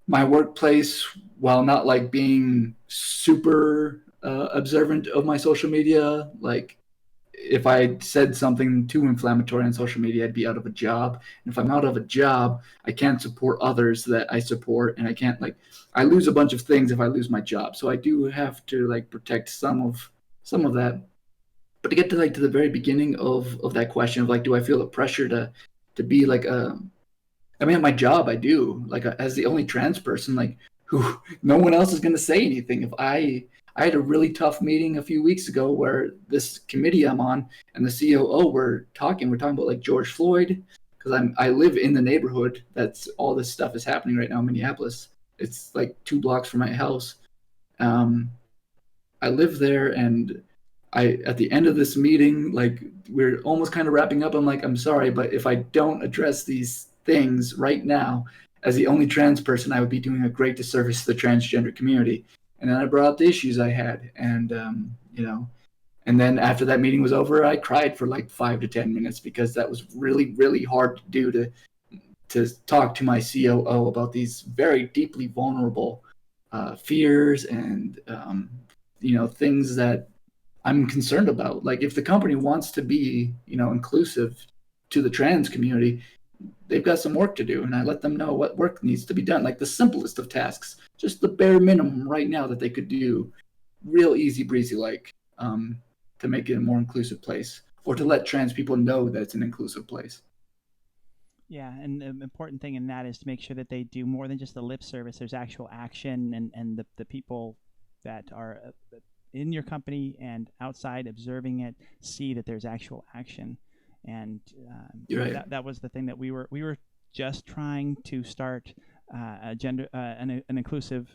my workplace, while not like being super observant of my social media. Like, if I said something too inflammatory on social media, I'd be out of a job. And if I'm out of a job, I can't support others that I support, and I can't, like, I lose a bunch of things if I lose my job. So I do have to like protect some of that. But to get to like to the very beginning of that question of like, do I feel the pressure to be like a, I mean, at my job, I do. Like, as the only trans person, like, who no one else is going to say anything. If I had a really tough meeting a few weeks ago where this committee I'm on and the COO we're talking about like George Floyd, because I live in the neighborhood that's all this stuff is happening right now in Minneapolis. It's like 2 blocks from my house. Um, I live there, and I at the end of this meeting, like, we're almost kind of wrapping up. I'm like, I'm sorry, but if I don't address these things right now, as the only trans person, I would be doing a great disservice to the transgender community. And then I brought up the issues I had, and and then after that meeting was over, I cried for like 5 to 10 minutes because that was really, really hard to do, to talk to my COO about these very deeply vulnerable fears and things that I'm concerned about. Like if the company wants to be inclusive to the trans community, they've got some work to do, and I let them know what work needs to be done. Like the simplest of tasks, just the bare minimum right now that they could do, real easy breezy, like to make it a more inclusive place, or to let trans people know that it's an inclusive place. Yeah, and the important thing in that is to make sure that they do more than just the lip service. There's actual action, and the people that are in your company and outside observing it see that there's actual action. And Right. that was the thing that we were just trying to start a gender an inclusive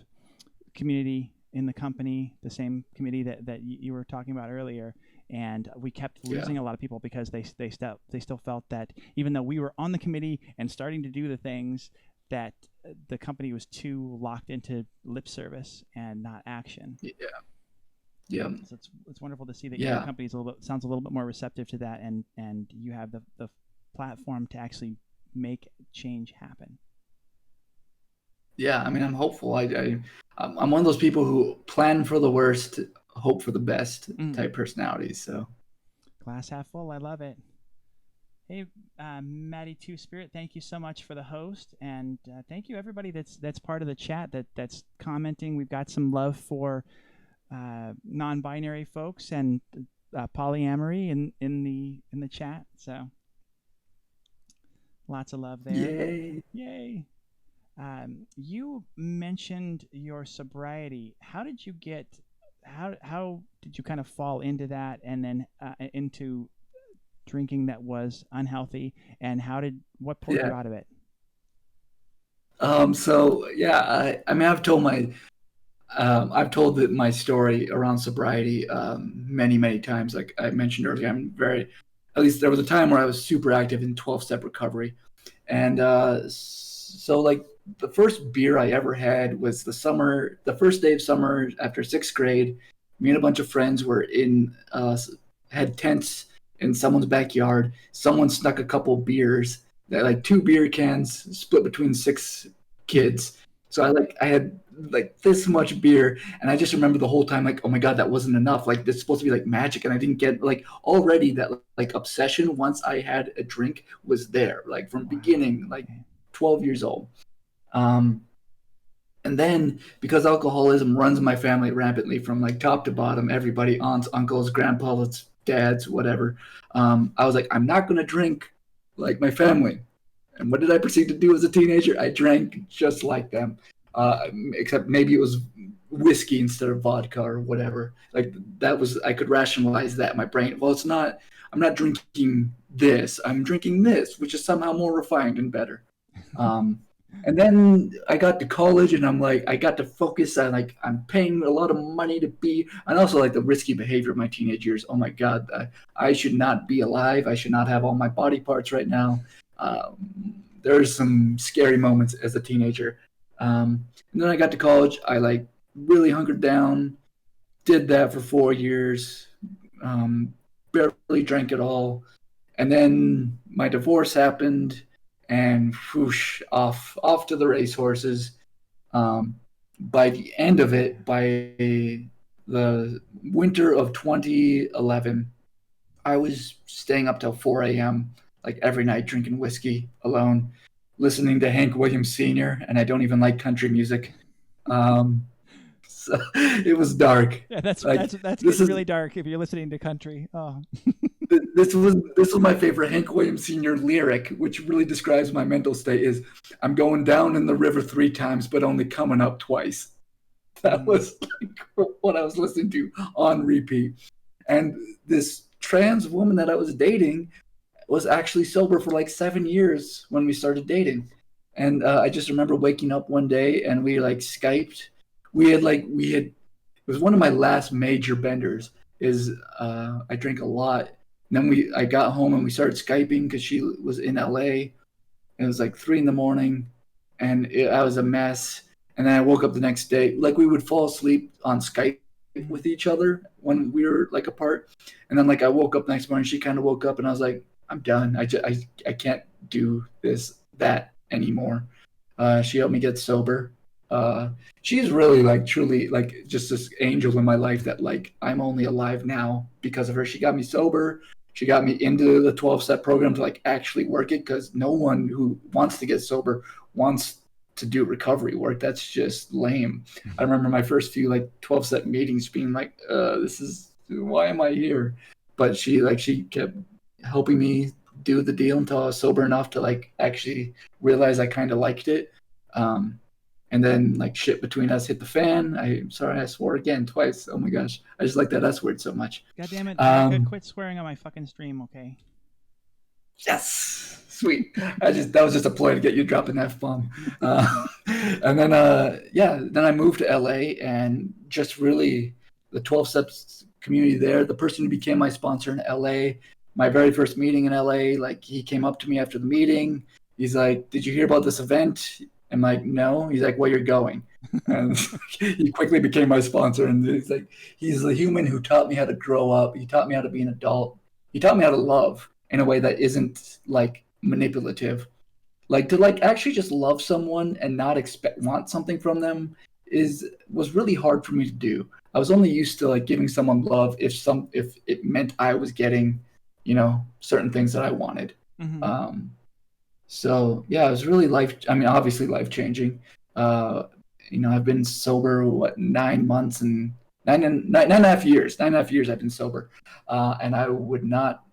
community in the company, the same community that you were talking about earlier, and we kept losing a lot of people because they still felt that even though we were on the committee and starting to do the things, that the company was too locked into lip service and not action. Yeah. Yeah. So it's wonderful to see that your Yeah. company sounds a little bit more receptive to that, and you have the platform to actually make change happen. Yeah, I mean, I'm hopeful. I'm one of those people who plan for the worst, hope for the best type personalities. So Glass half full. I love it. Hey, Maddie Two Spirit, thank you so much for the host, and thank you everybody that's part of the chat that's commenting. We've got some love for non-binary folks and polyamory in the chat. So lots of love there. yay! Yay! You mentioned your sobriety. How did you kind of fall into that, and then into drinking that was unhealthy, and what pulled you out of it? So yeah, I mean, I've told my story around sobriety many times. Like I mentioned earlier, at least there was a time where I was super active in 12-step recovery, and so like the first beer I ever had was the first day of summer after 6th grade. Me and a bunch of friends were had tents in someone's backyard. Someone snuck a couple beers, like 2 beer cans split between 6 kids. So I had like this much beer, and I just remember the whole time like, oh my god, that wasn't enough. Like this is supposed to be like magic, and I didn't get like already that like obsession once I had a drink was there, like from beginning, like 12 years old. And then because alcoholism runs my family rampantly from like top to bottom, everybody, aunts, uncles, grandpas, dads, whatever. I was like, I'm not going to drink like my family. And what did I proceed to do as a teenager? I drank just like them, except maybe it was whiskey instead of vodka or whatever. Like I could rationalize that in my brain. Well, I'm not drinking this. I'm drinking this, which is somehow more refined and better. And then I got to college, and I'm like, I got to focus on like I'm paying a lot of money to be, and also like the risky behavior of my teenage years. Oh my God, I should not be alive. I should not have all my body parts right now. There's some scary moments as a teenager. And then I got to college. I like really hunkered down, did that for 4 years, barely drank at all. And then my divorce happened, and whoosh, off to the racehorses. By the end of it, by the winter of 2011, I was staying up till 4 a.m. like every night, drinking whiskey alone, listening to Hank Williams Sr., and I don't even like country music. So it was dark. Yeah, that's really dark if you're listening to country. Oh. This was my favorite Hank Williams Sr. lyric, which really describes my mental state. Is I'm going down in the river 3 times, but only coming up twice. That was like what I was listening to on repeat. And this trans woman that I was dating was actually sober for like 7 years when we started dating. And I just remember waking up one day and we like Skyped. It was one of my last major benders. I drink a lot. And then I got home and we started Skyping because she was in LA. It was like 3 a.m, and I was a mess. And then I woke up the next day. Like we would fall asleep on Skype with each other when we were like apart. And then like I woke up next morning, she kind of woke up, and I was like, I'm done. I can't do that anymore. She helped me get sober. She's really like truly like just this angel in my life that like I'm only alive now because of her. She got me sober. She got me into the 12-step program to like actually work it, because no one who wants to get sober wants to do recovery work. That's just lame. I remember my first few like 12-step meetings being like, this is, why am I here? But she kept helping me do the deal until I was sober enough to like actually realize I kind of liked it. And then like shit between us hit the fan. I'm sorry, I swore again twice. Oh my gosh, I just like that S word so much. God damn it, Erica, quit swearing on my fucking stream, okay? Yes, sweet. That was just a ploy to get you dropping that F-bomb. And then then I moved to LA, and just really the 12 steps community there. The person who became my sponsor in LA, my very first meeting in LA, like he came up to me after the meeting. He's like, "Did you hear about this event?" I'm like, "No." He's like, "Well, you're going." And he quickly became my sponsor. And he's like, he's the human who taught me how to grow up. He taught me how to be an adult. He taught me how to love in a way that isn't like manipulative. Like to like actually just love someone and not want something from them was really hard for me to do. I was only used to like giving someone love if it meant I was getting, certain things that I wanted. Mm-hmm. So yeah, it was really obviously life changing. I've been sober 9 months and nine and a half years. 9.5 years I've been sober, and I would not.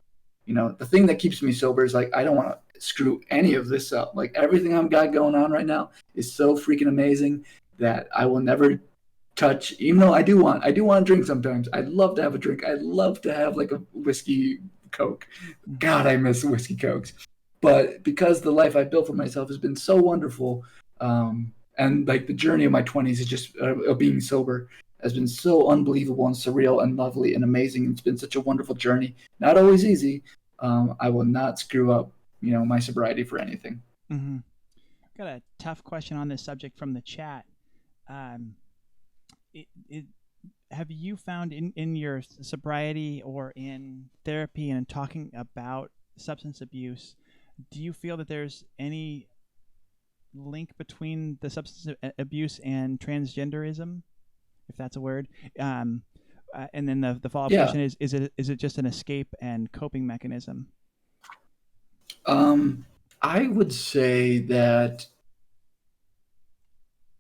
The thing that keeps me sober is like I don't want to screw any of this up. Like everything I've got going on right now is so freaking amazing that I will never touch. Even though I do want to drink sometimes. I'd love to have a drink. I'd love to have like a whiskey Coke. God, I miss whiskey Cokes. But because the life I built for myself has been so wonderful, and like the journey of my 20s is just of being sober has been so unbelievable and surreal and lovely and amazing. It's been such a wonderful journey. Not always easy. I will not screw up, my sobriety for anything. Mm-hmm. Got a tough question on this subject from the chat. Have you found in your sobriety or in therapy and talking about substance abuse, do you feel that there's any link between the substance abuse and transgenderism, if that's a word? And then the follow-up question is it just an escape and coping mechanism? I would say that,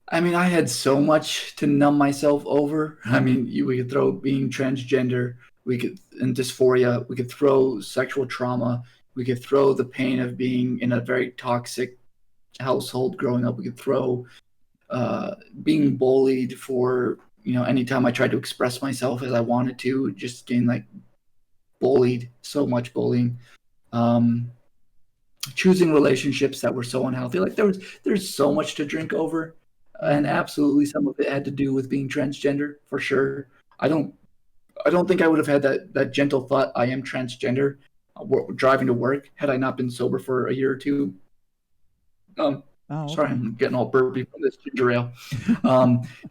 I had so much to numb myself over. We could throw being transgender, and dysphoria, we could throw sexual trauma, we could throw the pain of being in a very toxic household growing up, we could throw being bullied for, anytime I tried to express myself as I wanted to, just getting like bullied, so much bullying. Choosing relationships that were so unhealthy. Like there's so much to drink over. And absolutely some of it had to do with being transgender, for sure. I don't think I would have had that gentle thought, I am transgender, driving to work, had I not been sober for a year or two. Okay. Sorry, I'm getting all burpy from this ginger ale.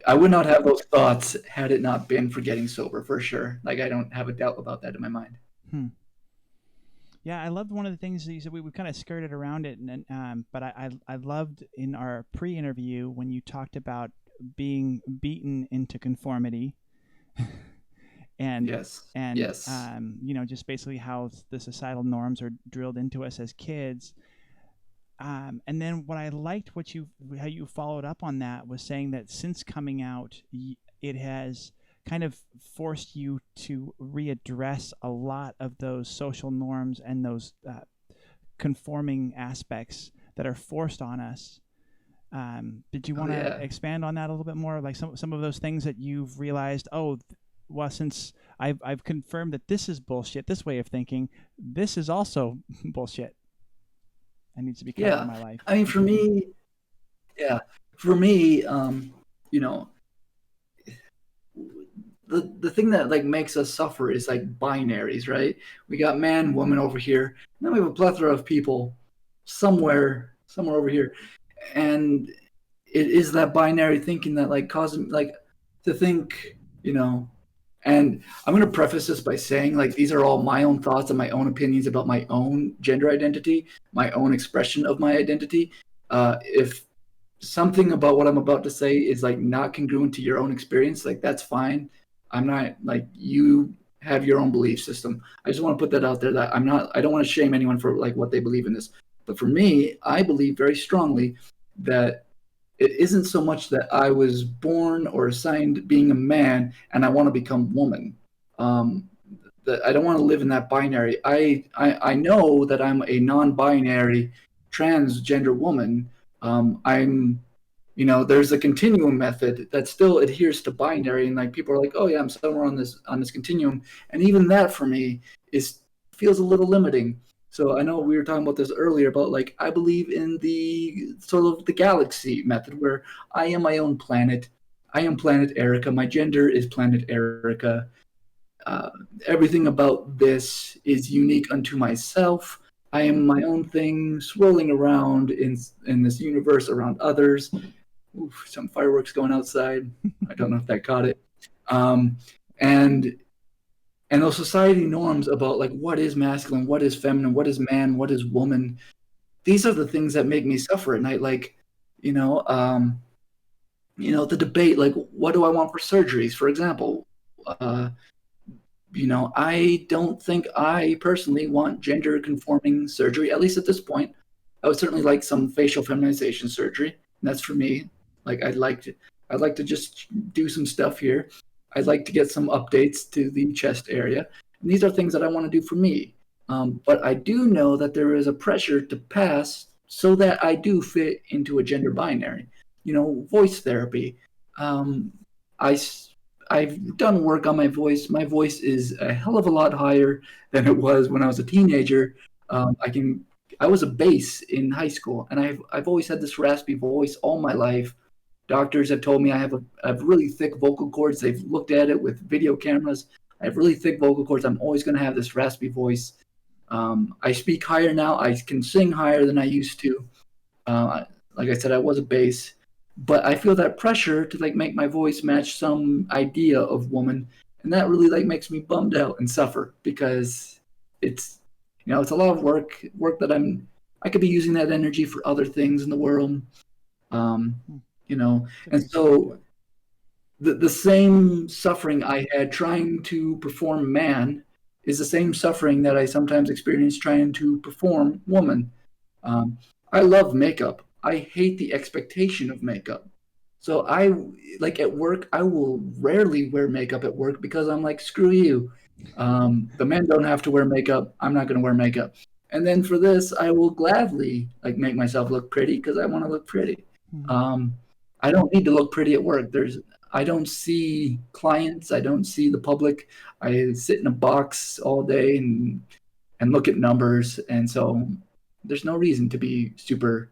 I would not have those thoughts had it not been for getting sober, for sure. Like I don't have a doubt about that in my mind. Yeah, I loved one of the things that you said. We kind of skirted around it, but I loved in our pre-interview when you talked about being beaten into conformity, and yes. Just basically how the societal norms are drilled into us as kids. And then what I liked how you followed up on that was saying that since coming out, it has kind of forced you to readdress a lot of those social norms and those conforming aspects that are forced on us. Did you want to expand on that a little bit more? Like some of those things that you've realized, since I've confirmed that this is bullshit, this way of thinking, this is also bullshit. It needs to be cut out of my life. For me, the thing that like makes us suffer is like binaries, right? We got man, woman over here, and then we have a plethora of people somewhere over here, and it is that binary thinking that like causes like to think, And I'm going to preface this by saying like these are all my own thoughts and my own opinions about my own gender identity, my own expression of my identity. If something about what I'm about to say is like not congruent to your own experience, like that's fine. I'm not like you have your own belief system. I just want to put that out there that I don't want to shame anyone for like what they believe in this. But for me, I believe very strongly that it isn't so much that I was born or assigned being a man and I want to become woman. Um, that I don't want to live in that binary. I know that I'm a non-binary transgender woman. I'm there's a continuum method that still adheres to binary, and like people are like, oh yeah, I'm somewhere on this continuum, and even that for me is feels a little limiting. So I know we were talking about this earlier about like I believe in the sort of the galaxy method where I am my own planet. I am planet Erica. My gender is planet Erica. Uh, Everything about this is unique unto myself. I am my own thing, swirling around in this universe around others. Oof, some fireworks going outside. I don't know if that caught it. Um, and and those society norms about like what is masculine, what is feminine, what is man, what is woman. These are the things that make me suffer at night. Like, you know, um, the debate. Like, what do I want for surgeries? For example, uh, I don't think I personally want gender conforming surgery, at least at this point. I would certainly like some facial feminization surgery. And that's for me. Like I'd like to just do some stuff here. I'd like to get some updates to the chest area. And these are things that I want to do for me. But I do know that there is a pressure to pass so that I do fit into a gender binary. Voice therapy. Um, I I've done work on my voice. My voice is a hell of a lot higher than it was when I was a teenager. I was a bass in high school, and I've always had this raspy voice all my life. Doctors have told me I have really thick vocal cords. They've looked at it with video cameras. I have really thick vocal cords. I'm always going to have this raspy voice. I speak higher now. I can sing higher than I used to. Like I said, I was a bass, but I feel that pressure to like make my voice match some idea of woman, and that really like makes me bummed out and suffer because it's it's a lot of work that I could be using that energy for other things in the world. Um, and so the same suffering I had trying to perform man is the same suffering that I sometimes experience trying to perform woman. Um, I love makeup. I hate the expectation of makeup. So I like at work, I will rarely wear makeup at work because I'm like, screw you. The men don't have to wear makeup. I'm not going to wear makeup. And then for this, I will gladly like make myself look pretty because I want to look pretty. Um, I don't need to look pretty at work. I don't see clients. I don't see the public. I sit in a box all day and look at numbers. And so there's no reason to be super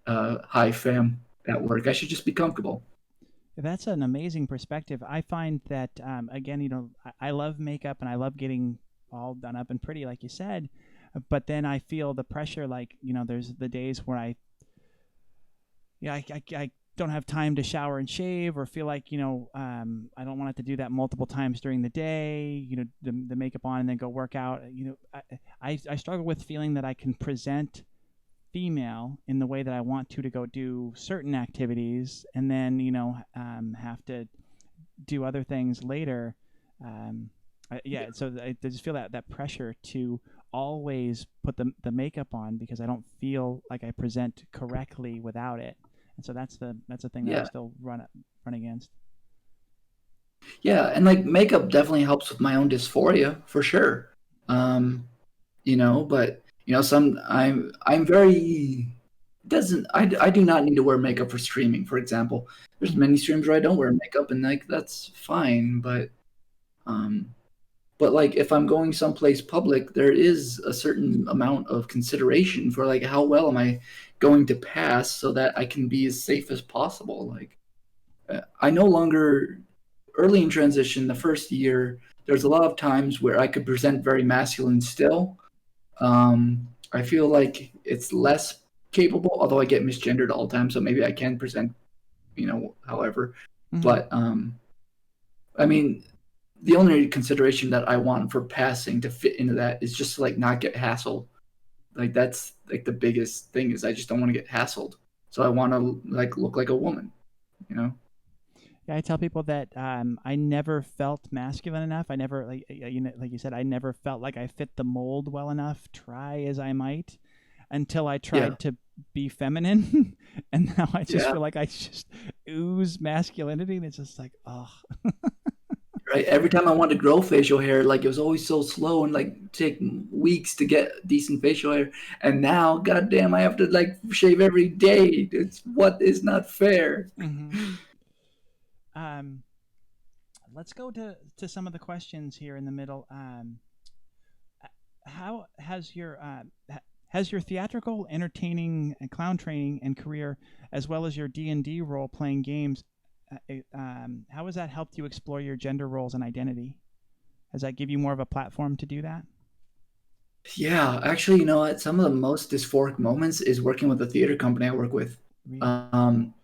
high fam at work. I should just be comfortable. That's an amazing perspective. I find that, again, I love makeup and I love getting all done up and pretty, like you said. But then I feel the pressure, like, there's the days where I don't have time to shower and shave, or feel like, I don't want to do that multiple times during the day, the makeup on and then go work out. I struggle with feeling that I can present female in the way that I want to go do certain activities, and then have to do other things later. So I just feel that pressure to always put the makeup on because I don't feel like I present correctly without it, and so that's the thing that I still run against. Yeah, and like makeup definitely helps with my own dysphoria for sure. Um, but some I'm very doesn't I do not need to wear makeup for streaming, for example. There's many streams where I don't wear makeup and like that's fine, um but like if I'm going someplace public, there is a certain amount of consideration for like how well am I going to pass so that I can be as safe as possible. Like I no longer early in transition, the first year, there's a lot of times where I could present very masculine still. I feel like it's less capable, although I get misgendered all the time, so maybe I can present, however. But I mean, the only consideration that I want for passing to fit into that is just to like not get hassled. Like that's like the biggest thing is I just don't want to get hassled. So I want to like look like a woman, you know? Yeah, I tell people that I never felt masculine enough. I never, like you said, I never felt like I fit the mold well enough, try as I might, until I Yeah. tried to be feminine. And now I just Yeah. feel like I just ooze masculinity. And it's just like, oh. Right. Every time I wanted to grow facial hair, like it was always so slow and like take weeks to get decent facial hair. And now, goddamn, I have to like shave every day. It's what is not fair. Mm-hmm. Um, let's go to some of the questions here in the middle. How has your theatrical, entertaining, and clown training and career, as well as your D&D role playing games, how has that helped you explore your gender roles and identity? Does that give you more of a platform to do that? Yeah, actually, you know what? Some of the most dysphoric moments is working with the theater company I work with. Really? Um,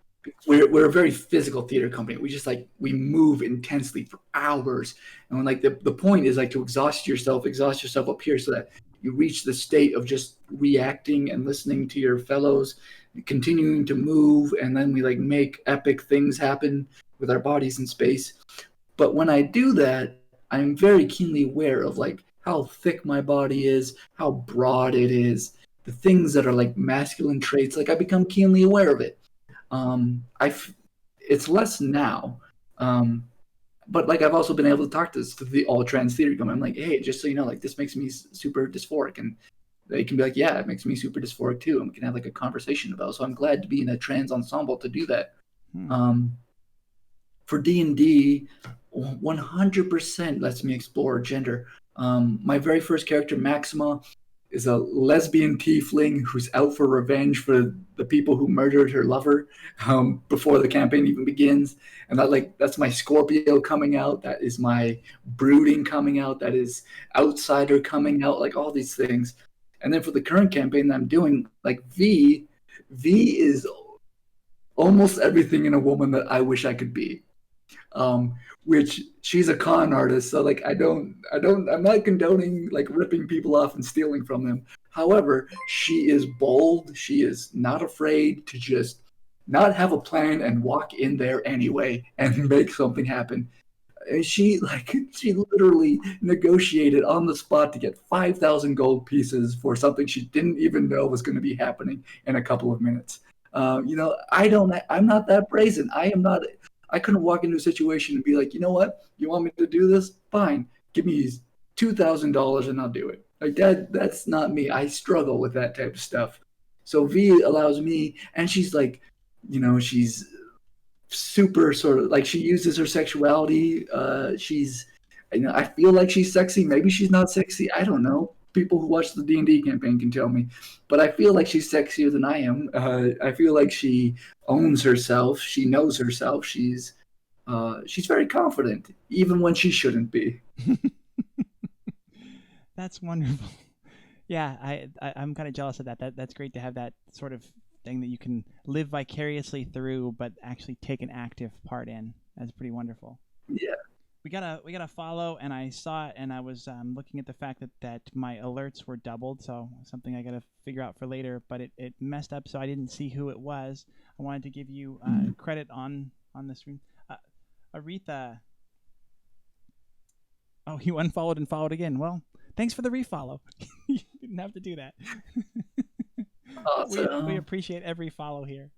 we're a very physical theater company. We just like we move intensely for hours, and when like the point is like to exhaust yourself up here, so that you reach the state of just reacting and listening to your fellows, continuing to move, and then we like make epic things happen with our bodies in space. But when I do that, I'm very keenly aware of like how thick my body is, how broad it is, the things that are like masculine traits. Like I become keenly aware of it. I it's less now, but like I've also been able to talk to the all trans theater company. I'm like, hey, just so you know, like this makes me super dysphoric, and they can be like, yeah, it makes me super dysphoric too, and we can have like a conversation about it. So I'm glad to be in a trans ensemble to do that. Hmm. For D&D, 100% lets me explore gender. My very first character, Maxima, is a lesbian tiefling who's out for revenge for the people who murdered her lover before the campaign even begins. And that's my Scorpio coming out. That is my brooding coming out. That is outsider coming out. Like all these things. And then for the current campaign that I'm doing, like V is almost everything in a woman that I wish I could be. Which she's a con artist, so like I'm not condoning like ripping people off and stealing from them. However, she is bold. She is not afraid to just not have a plan and walk in there anyway and make something happen. And she literally negotiated on the spot to get 5,000 gold pieces for something she didn't even know was going to be happening in a couple of minutes. I'm not that brazen. I couldn't walk into a situation and be like, you know what? You want me to do this? Fine. Give me $2,000 and I'll do it. Like that's not me. I struggle with that type of stuff. So V allows me, and she's like, she's super sort of like she uses her sexuality. I feel like she's sexy. Maybe she's not sexy. I don't know. People who watch the D&D campaign can tell me, but I feel like she's sexier than I am. I feel like she owns herself. She knows herself. She's very confident, even when she shouldn't be. That's wonderful. Yeah, I'm kind of jealous of that. That's great to have that sort of thing that you can live vicariously through, but actually take an active part in. That's pretty wonderful. Yeah. We got a follow, and I saw it, and I was looking at the fact that my alerts were doubled, so something I got to figure out for later. But it messed up, so I didn't see who it was. I wanted to give you credit on the screen. Aretha. Oh, you unfollowed and followed again. Well, thanks for the refollow. You didn't have to do that. We Awesome. appreciate every follow here.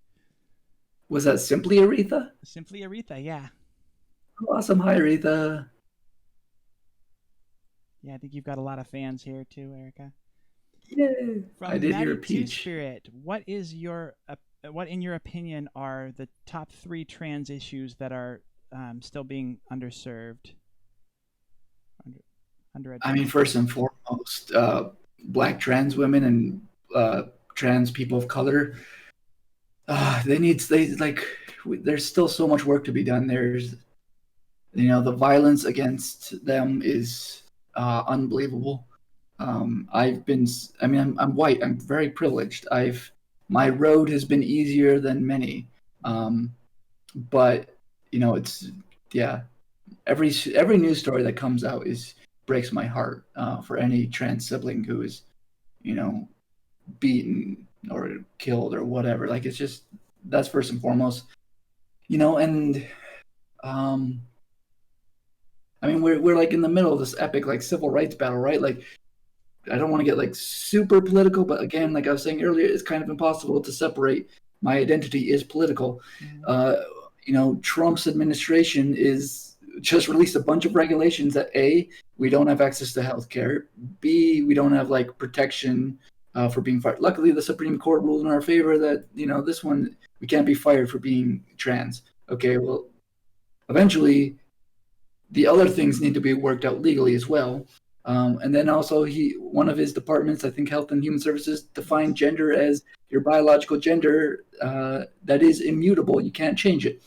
Was that simply Aretha? Simply Aretha, yeah. Awesome. Hi, Aretha. Yeah, I think you've got a lot of fans here too, Erica. Yay. I From did hear Maddie a Two peach. Spirit, what in your opinion are the top 3 trans issues that are still being underserved, I mean, underaddressed? first and foremost, black trans women and trans people of color, there's still so much work to be done. The violence against them is unbelievable. I'm white. I'm very privileged. My road has been easier than many. But it's yeah. Every news story that comes out is breaks my heart for any trans sibling who is, you know, beaten or killed or whatever. Like it's just that's first and foremost, you know. And um, I mean, we're like in the middle of this epic like civil rights battle, right? Like I don't want to get like super political, but again, like I was saying earlier, it's kind of impossible to separate. My identity is political. Mm-hmm. Uh, you know, Trump's administration is just released a bunch of regulations that A, we don't have access to healthcare. B, we don't have like protection for being fired. Luckily, the Supreme Court ruled in our favor that this one we can't be fired for being trans. Okay, well, eventually the other things need to be worked out legally as well. And then also, one of his departments, I think Health and Human Services, defined gender as your biological gender that is immutable. You can't change it.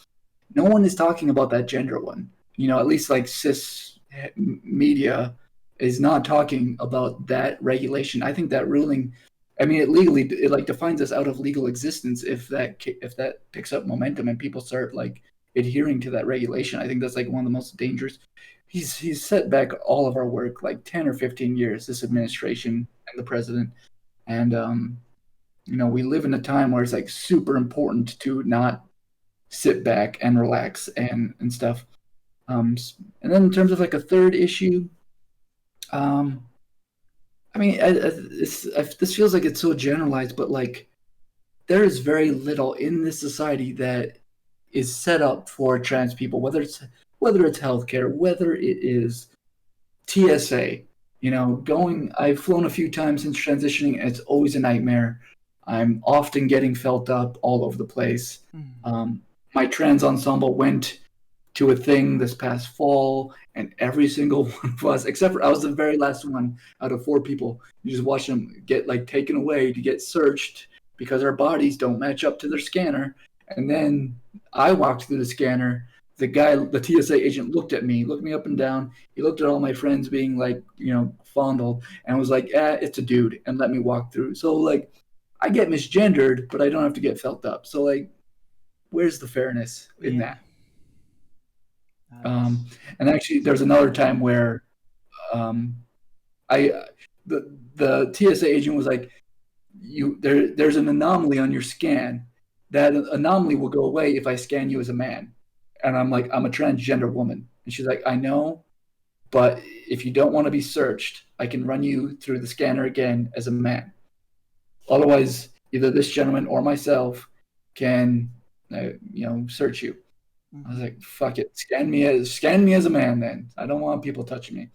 No one is talking about that gender one. At least like cis media is not talking about that regulation. I think that ruling, I mean, it like defines us out of legal existence if that picks up momentum and people start like adhering to that regulation. I think that's like one of the most dangerous. He's set back all of our work like 10 or 15 years, this administration and the president. And we live in a time where it's like super important to not sit back and relax and stuff. And then in terms of like a third issue, I mean, this feels like it's so generalized, but like there is very little in this society that is set up for trans people, whether it's healthcare, whether it is TSA. I've flown a few times since transitioning, and it's always a nightmare. I'm often getting felt up all over the place. Mm-hmm. My trans ensemble went to a thing this past fall, and every single one of us, except for I was the very last one out of 4 people, you just watch them get like taken away to get searched because our bodies don't match up to their scanner. And then I walked through the scanner. The TSA agent looked me up and down. He looked at all my friends being like, fondled, and was like, it's a dude, and let me walk through. So like, I get misgendered, but I don't have to get felt up. So like, where's the fairness in that? And actually, there's another time where the TSA agent was like, there's an anomaly on your scan. That anomaly will go away if I scan you as a man. And I'm like, I'm a transgender woman. And she's like, I know, but if you don't want to be searched, I can run you through the scanner again as a man. Otherwise, either this gentleman or myself can, search you. I was like, fuck it, scan me as a man. Then I don't want people touching me.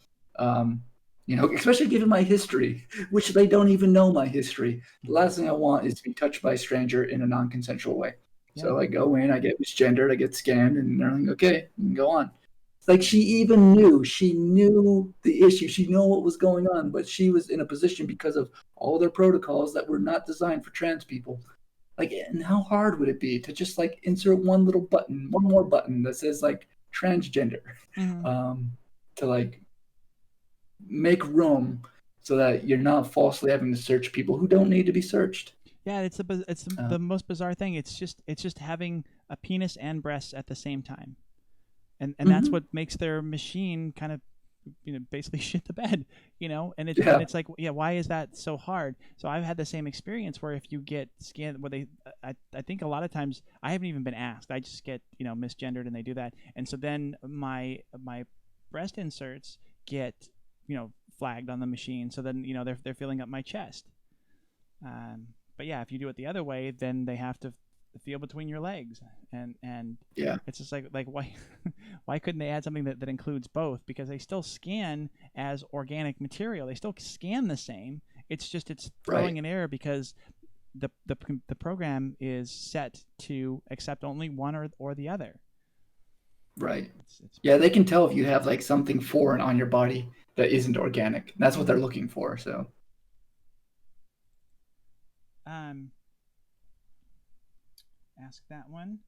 Especially given my history, which they don't even know my history. The last thing I want is to be touched by a stranger in a non-consensual way. Yeah. So I go in, I get misgendered, I get scanned, and they're like, okay, you can go on. It's like she knew the issue, she knew what was going on, but she was in a position because of all their protocols that were not designed for trans people. Like, and how hard would it be to just like insert one more button that says like transgender, to like make room so that you're not falsely having to search people who don't need to be searched. Yeah, it's the most bizarre thing. It's just having a penis and breasts at the same time, and that's what makes their machine kind of basically shit the bed, and it's like, yeah, why is that so hard? So I've had the same experience where if you get scanned, where I think a lot of times I haven't even been asked, I just get misgendered and they do that, and so then my breast inserts get flagged on the machine, so then they're filling up my chest. But yeah, if you do it the other way, then they have to feel between your legs, and yeah, it's just like why couldn't they add something that includes both? Because they still scan as organic material, they still scan the same. It's throwing an error because the program is set to accept only one or the other. Right. Yeah, they can tell if you have like something foreign on your body that isn't organic. That's what they're looking for. So ask that one.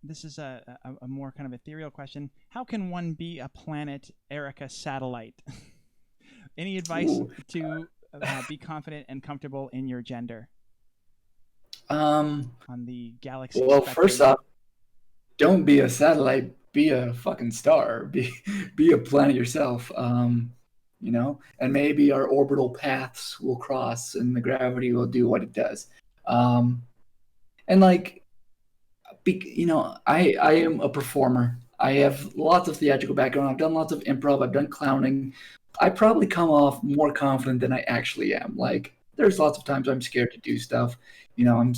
This is a more kind of ethereal question. How can one be a planet Erica satellite? Any advice to be confident and comfortable in your gender? On the galaxy. Well, first off, don't be a satellite. Be a fucking star. Be a planet yourself. and maybe our orbital paths will cross and the gravity will do what it does. Um, and like, I am a performer. I have lots of theatrical background. I've done lots of improv. I've done clowning. I probably come off more confident than I actually am. Like, there's lots of times I'm scared to do stuff. I'm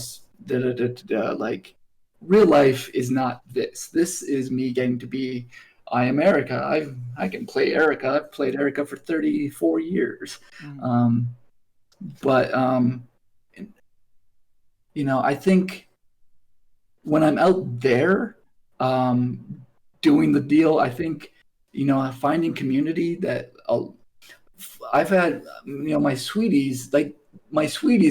like, real life is not this. This is me getting to be. I am Erica. I can play Erica. I've played Erica for 34 years. Mm. But I think when I'm out there doing the deal, I think finding community that I've had my sweeties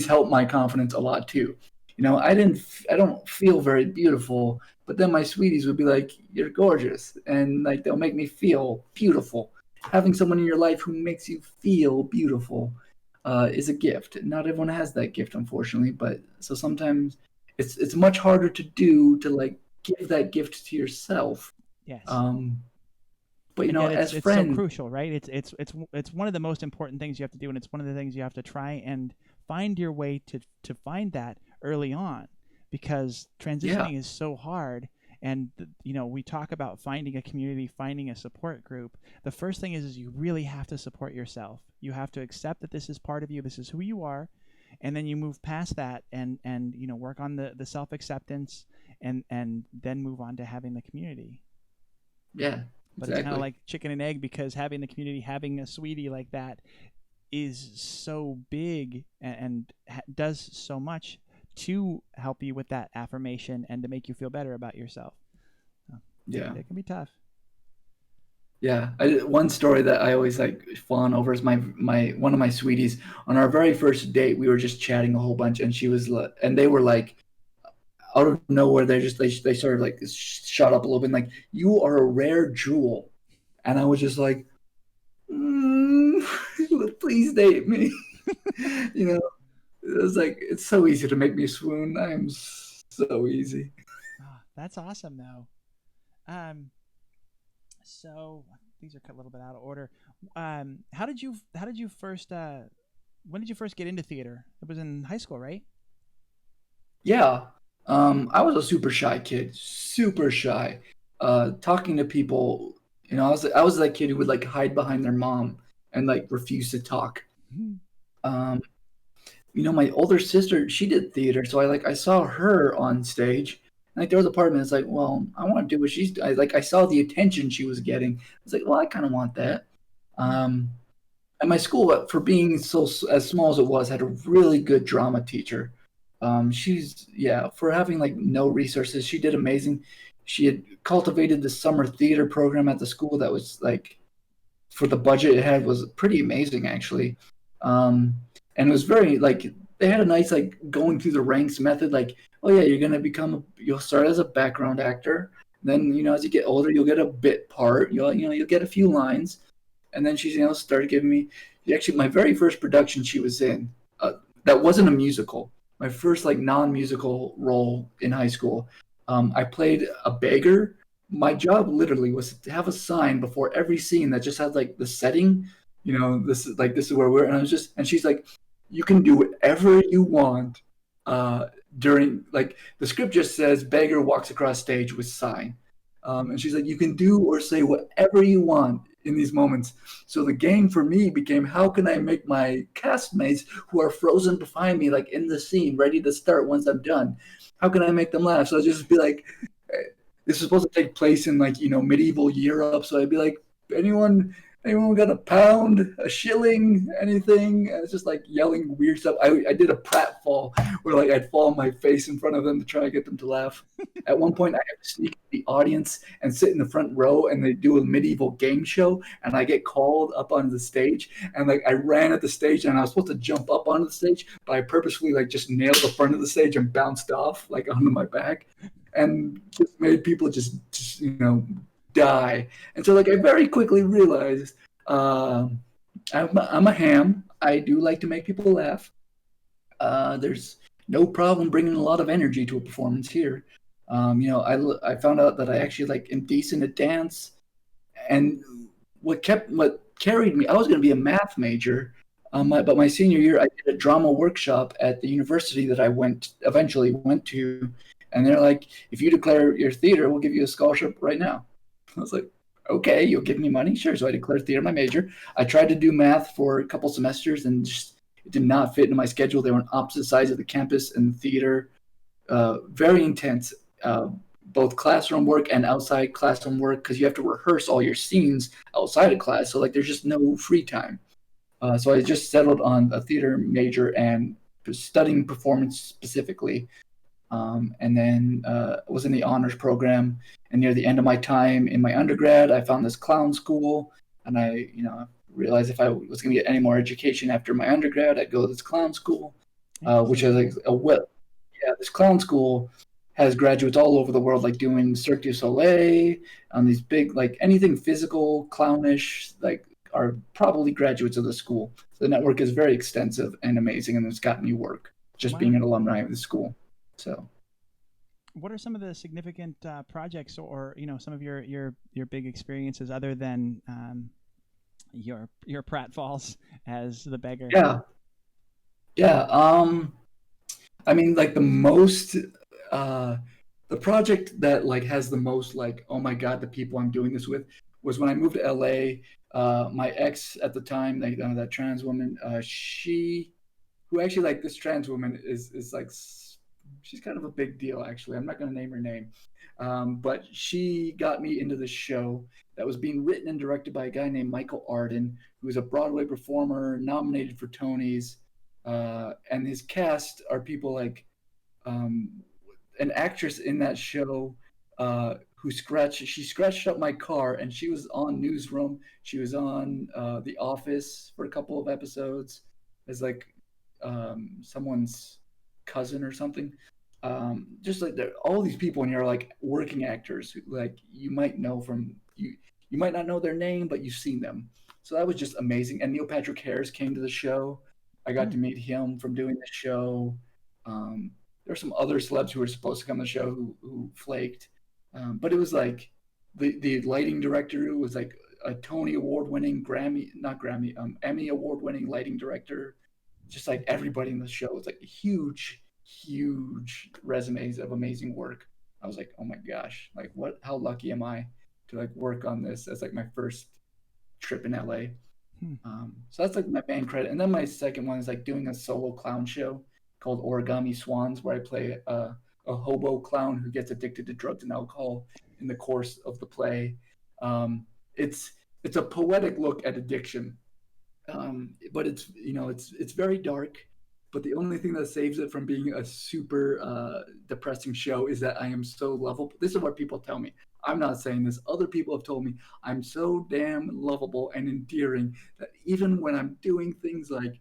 help my confidence a lot too. I don't feel very beautiful, but then my sweeties would be like, "You're gorgeous," and like they'll make me feel beautiful. Having someone in your life who makes you feel beautiful is a gift. Not everyone has that gift, unfortunately, but so sometimes it's much harder to do to like give that gift to yourself. Yes. But and yet as it's friends, so crucial, right? It's one of the most important things you have to do, and it's one of the things you have to try and find your way to find that early on, because transitioning is so hard. And we talk about finding a community, finding a support group. The first thing is you really have to support yourself. You have to accept that this is part of you, this is who you are, and then you move past that and work on the self acceptance, and then move on to having the community. Yeah, but it's kind of like chicken and egg, because having the community, having a sweetie like that is so big and does so much to help you with that affirmation and to make you feel better about yourself. Yeah, it can be tough. Yeah, one story that I always like fawn over is my one of my sweeties. On our very first date, we were just chatting a whole bunch, and and they were like, out of nowhere, they started like shut up a little bit, and like, "You are a rare jewel," and I was just like, "Please date me." It was like, it's so easy to make me swoon. I am so easy. Oh, that's awesome, though. So these are a little bit out of order. How did you first? When did you first get into theater? It was in high school, right? Yeah. I was a super shy kid, super shy. Talking to people, I was that kid who would like hide behind their mom and like refuse to talk. Mm-hmm. My older sister, she did theater, so I saw her on stage. And like there was a part of me that's like, well, I want to do what she's. I saw the attention she was getting. I was like, well, I kind of want that. And my school, for being as small as it was, had a really good drama teacher. For having like no resources, she did amazing. She had cultivated the summer theater program at the school that was like, for the budget it had, was pretty amazing actually. And it was very like, they had a nice like going through the ranks method. Like, oh yeah, you'll start as a background actor. Then as you get older, you'll get a bit part. You'll get a few lines, and then she started giving me. Actually, my very first production she was in, that wasn't a musical. My first like non-musical role in high school. I played a beggar. My job literally was to have a sign before every scene that just had like the setting. This is where we're. And she's like, you can do whatever you want. During like the script just says beggar walks across stage with sign. And she's like, you can do or say whatever you want in these moments. So the game for me became, how can I make my castmates who are frozen behind me, like in the scene, ready to start once I'm done? How can I make them laugh? So I'd just be like, this is supposed to take place in like, medieval Europe. So I'd be like, anyone got a pound, a shilling, anything? And it's just like yelling weird stuff. I did a pratfall where like I'd fall on my face in front of them to try to get them to laugh. At one point, I have to sneak the audience and sit in the front row, and they do a medieval game show, and I get called up onto the stage, and like I ran at the stage, and I was supposed to jump up onto the stage, but I purposefully like just nailed the front of the stage and bounced off like onto my back, and just made people just die. And so like I very quickly realized I'm a ham. I do like to make people laugh. There's no problem bringing a lot of energy to a performance here. I found out that I actually like am decent at dance, and what carried me. I was going to be a math major, but my senior year, I did a drama workshop at the university that I eventually went to, and they're like, if you declare your theater, we'll give you a scholarship right now. I was like, okay, you'll give me money, sure. So I declared theater my major. I tried to do math for a couple semesters, and just it did not fit into my schedule. They were on opposite sides of the campus, and theater very intense, both classroom work and outside classroom work, because you have to rehearse all your scenes outside of class. So like, there's just no free time. So I just settled on a theater major and studying performance specifically. And then was in the honors program. And near the end of my time in my undergrad, I found this clown school, and I, realized if I was going to get any more education after my undergrad, I'd go to this clown school, which is like this clown school has graduates all over the world, like doing Cirque du Soleil on these big, like anything physical, clownish, like are probably graduates of the school. So the network is very extensive and amazing, and it's gotten me work just being an alumni of the school. So, what are some of the significant projects, or some of your big experiences other than your pratfalls as the beggar? Yeah. I mean, like the project that like has the most like, oh my god, the people I'm doing this with, was when I moved to LA. My ex at the time, like that trans woman, she, who actually, like, this trans woman is like, she's kind of a big deal actually. I'm not going to name her name, but she got me into this show that was being written and directed by a guy named Michael Arden, who is a Broadway performer nominated for Tonys, and his cast are people like an actress in that show who scratched up my car, and she was on Newsroom. She was on The Office for a couple of episodes as like someone's cousin or something. Just like all these people in here are like working actors who, like, you might know from you might not know their name, but you've seen them. So that was just amazing. And Neil Patrick Harris came to the show. I got to meet him from doing the show. There were some other celebs who were supposed to come to the show who flaked. But it was like the lighting director, who was like a Tony Award winning, Emmy Award winning lighting director. Just like everybody in the show was like huge, huge resumes of amazing work. I was like, oh my gosh, like how lucky am I to like work on this as like my first trip in LA. So that's like my main credit. And then my second one is like doing a solo clown show called Origami Swans, where I play a hobo clown who gets addicted to drugs and alcohol in the course of the play. It's a poetic look at addiction, but it's very dark. But the only thing that saves it from being a super depressing show is that I am so lovable. This is what people tell me. I'm not saying this. Other people have told me I'm so damn lovable and endearing that even when I'm doing things like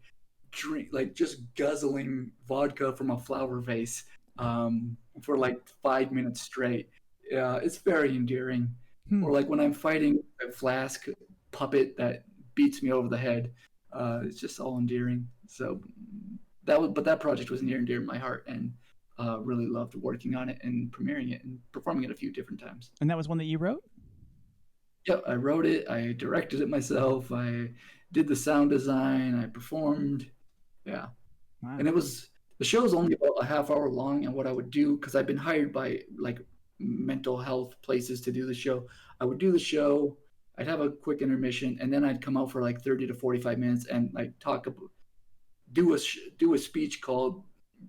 just guzzling vodka from a flower vase for like 5 minutes straight, it's very endearing. Or like when I'm fighting a flask puppet that beats me over the head, it's just all endearing. So that project was near and dear to my heart, and really loved working on it and premiering it and performing it a few different times. And that was one that you wrote? Yep, I wrote it. I directed it myself. I did the sound design. I performed. Yeah. Wow. And the show is only about a half hour long. And what I would do, because I've been hired by like mental health places to do the show, I would do the show. I'd have a quick intermission, and then I'd come out for like 30 to 45 minutes and like do a speech called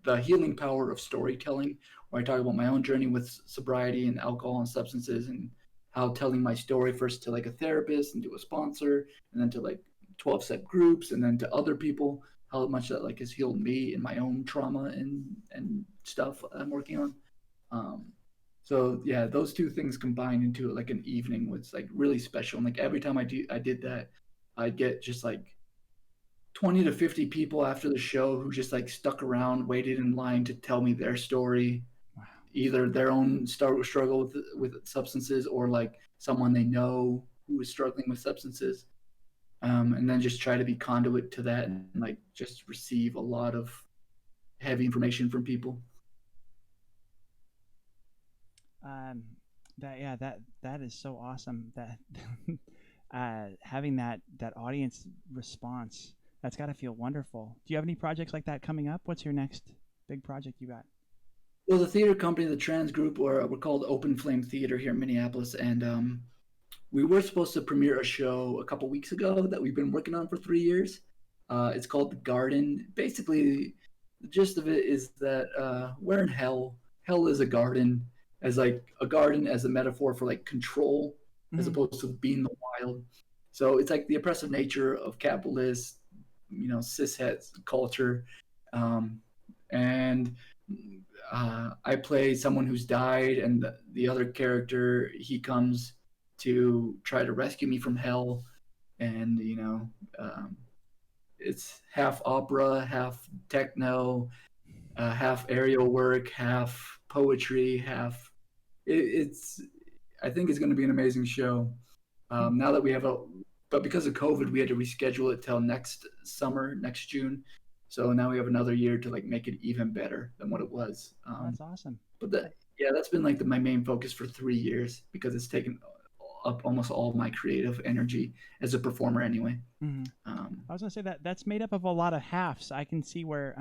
"The Healing Power of Storytelling," where I talk about my own journey with sobriety and alcohol and substances, and how telling my story first to like a therapist and to a sponsor, and then to like 12-step groups, and then to other people, how much that like has healed me in my own trauma and stuff I'm working on. So yeah, those two things combined into like an evening was like really special. And like every time I did that, I'd get just like 20 to 50 people after the show who just like stuck around, waited in line to tell me their story, either their own struggle with substances, or like someone they know who is struggling with substances, and then just try to be conduit to that, and like just receive a lot of heavy information from people. That is so awesome. That having that audience response, that's got to feel wonderful. Do you have any projects like that coming up? What's your next big project you got? Well, the theater company, the Trans Group, or we're called Open Flame Theater here in Minneapolis, and we were supposed to premiere a show a couple weeks ago that we've been working on for 3 years. It's called The Garden. Basically, the gist of it is that we're in hell. Hell is a garden, as like a garden as a metaphor for like control, as Mm-hmm. opposed to being the wild. So it's like the oppressive nature of capitalist, cishet culture, um, and I play someone who's died, and the other character, he comes to try to rescue me from hell, and it's half opera, half techno, half aerial work, half poetry, half. It's. I think it's going to be an amazing show. Now that we have but because of COVID, we had to reschedule it till next summer, next June. So now we have another year to like make it even better than what it was. Oh, that's awesome. But Uh, yeah, that's been like my main focus for 3 years because it's taken up almost all of my creative energy as a performer anyway. Mm-hmm. Um, I was gonna say that that's made up of a lot of halves. I can see where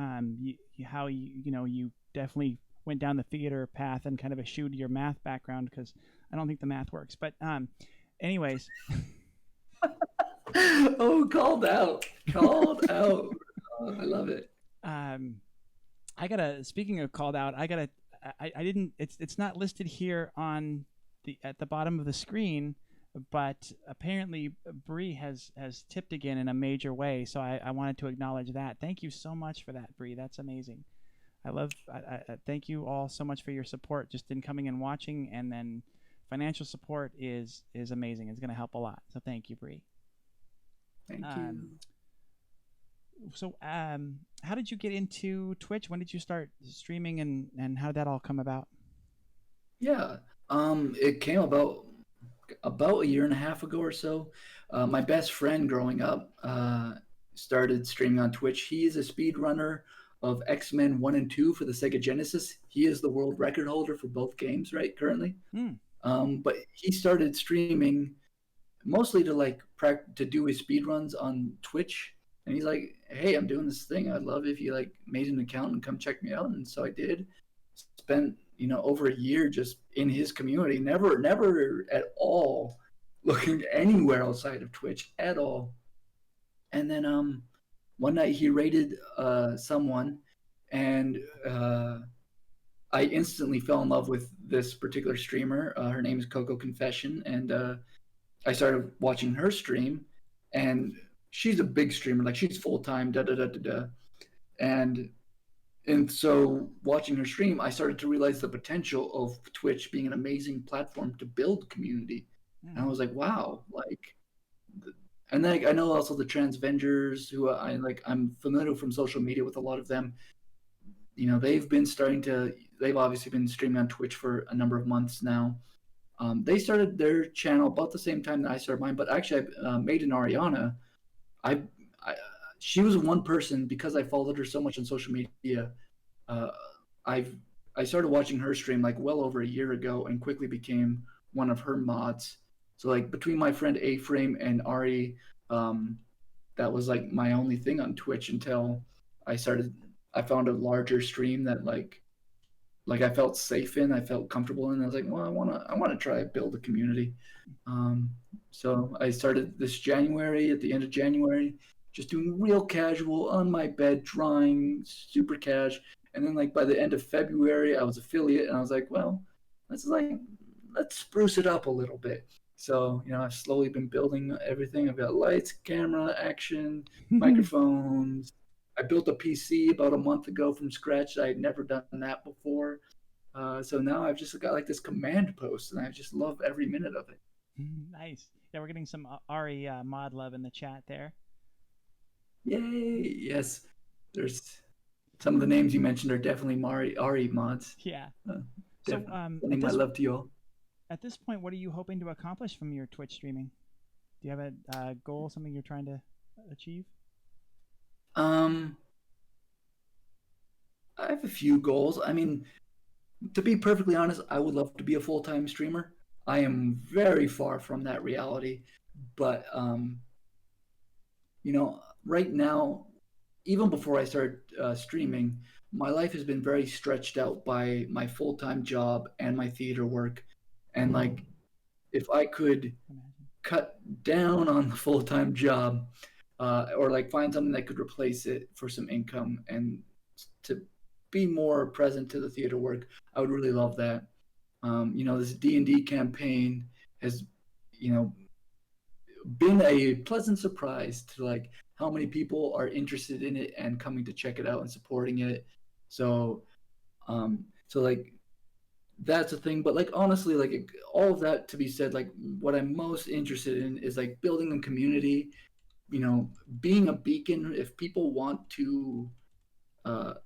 how you definitely went down the theater path and kind of eschewed your math background because I don't think the math works. But anyways, oh, called out, called out. I love it. um, I gotta. Speaking of called out, I gotta. I didn't. It's not listed here on the at the bottom of the screen, but apparently Bree has tipped again in a major way. So I wanted to acknowledge that. Thank you so much for that, Bree. That's amazing. I love. Thank you all so much for your support, just in coming and watching, and then financial support is amazing. It's going to help a lot. So thank you, Bree. Thank you. Um, so how did you get into Twitch? When did you start streaming, and how did that all come about? Yeah. It came about a year and a half ago or so. My best friend growing up started streaming on Twitch. He is a speedrunner of X-Men 1 and 2 for the Sega Genesis. He is the world record holder for both games, right, currently. Hmm. But he started streaming mostly to like to do his speedruns on Twitch. And he's like, "Hey, I'm doing this thing. I'd love if you like made an account and come check me out." And so I did. Spent over a year just in his community, never at all looking anywhere outside of Twitch at all. And then one night he raided someone, and I instantly fell in love with this particular streamer. Her name is Coco Confession, and I started watching her stream, and she's a big streamer, like she's full time, da da da da da, and so watching her stream, I started to realize the potential of Twitch being an amazing platform to build community, and I Hmm. was like, wow, like. And then I know also the Transvengers, who I'm familiar from social media with a lot of them. They've been starting to. They've obviously been streaming on Twitch for a number of months now. They started their channel about the same time that I started mine, but actually, Maiden Ariana, I, I, she was one person because I followed her so much on social media. Uh, I've I started watching her stream like well over a year ago and quickly became one of her mods. So like between my friend A Frame and Ari, um, that was like my only thing on Twitch until I started. I found a larger stream that I felt safe in, I felt comfortable in. I was like, well, I wanna try to build a community. Um, so I started this January, at the end of January, just doing real casual on my bed, drawing, super cash. And then like by the end of February, I was affiliate, and I was like, well, let's spruce it up a little bit. So I've slowly been building everything. I've got lights, camera, action, microphones. I built a PC about a month ago from scratch. I had never done that before. So now I've just got like this command post, and I just love every minute of it. Nice. Yeah, we're getting some Ari mod love in the chat there. Yay! Yes, there's some of the names you mentioned are definitely Ari mods. Yeah. Uh, So definitely sending my love to you all. at this point, what are you hoping to accomplish from your Twitch streaming? Do you have a goal, something you're trying to achieve? Um, I have a few goals. I mean, to be perfectly honest, I would love to be a full-time streamer. I am very far from that reality, But right now, even before I started streaming, my life has been very stretched out by my full time job and my theater work. And like, if I could Imagine. cut down on the full time job, or like find something that could replace it for some income and to be more present to the theater work, I would really love that. This D&D campaign has, you know, been a pleasant surprise to like how many people are interested in it and coming to check it out and supporting it. So like that's a thing. But like honestly, like all of that to be said, like what I'm most interested in is like building a community. Being a beacon. If people want to,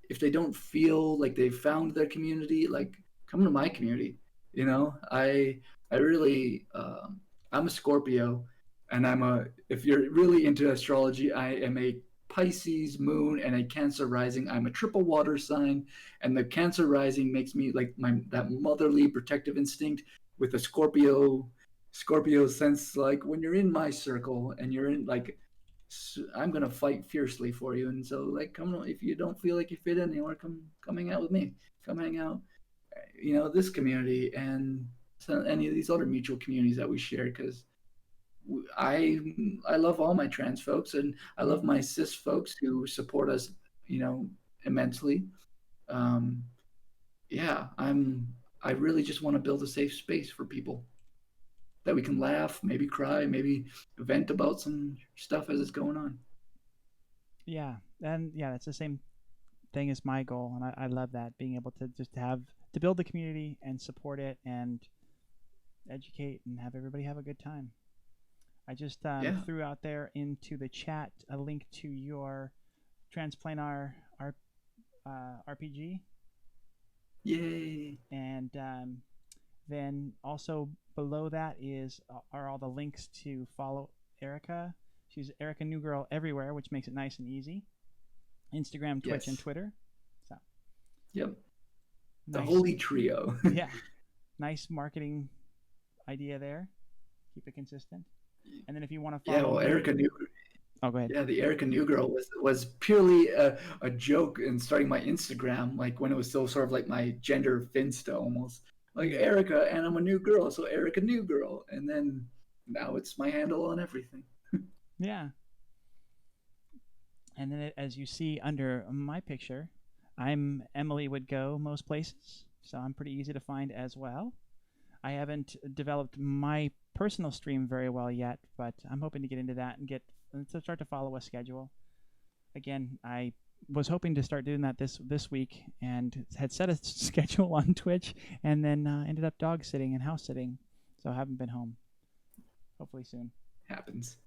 if they don't feel like they've found their community, like come to my community. I really, I'm a Scorpio, and if you're really into astrology, I am a Pisces moon and a Cancer rising. I'm a triple water sign, and the Cancer rising makes me like that motherly protective instinct with a Scorpio sense. Like when you're in my circle and you're in like, I'm gonna fight fiercely for you. And so like, come on, if you don't feel like you fit in anywhere, come hang out with me. Come hang out, this community and any of these other mutual communities that we share, because I I love all my trans folks, and I love my cis folks who support us, immensely. Um, yeah, I really just want to build a safe space for people that we can laugh, maybe cry, maybe vent about some stuff as it's going on. Yeah, and yeah, that's the same thing as my goal, and I love that, being able to just have to build the community and support it and educate and have everybody have a good time. I just Yeah. threw out there into the chat a link to your Transplanar RPG, Yay. and then also below that are all the links to follow Erica. She's EricaNewGirl everywhere, which makes it nice and easy. Instagram, Twitch, and Yes. Twitter. So Yep. The nice. holy trio. Yeah, nice marketing idea there. Keep it consistent. And then if you want to Yeah, follow well, me, Erica New oh, go ahead. Yeah, the EricaNewGirl was purely a joke in starting my Instagram, like when it was still sort of like my gender finsta almost. Like Mm. Erica, and I'm a new girl, so EricaNewGirl. And then now it's my handle on everything. Yeah. And then as you see under my picture, I'm Emily Would Go most places, so I'm pretty easy to find as well. I haven't developed my personal stream very well yet, but I'm hoping to get into that and to start to follow a schedule. Again, I was hoping to start doing that this week and had set a schedule on Twitch, and then ended up dog sitting and house sitting, so I haven't been home. Hopefully soon. Happens.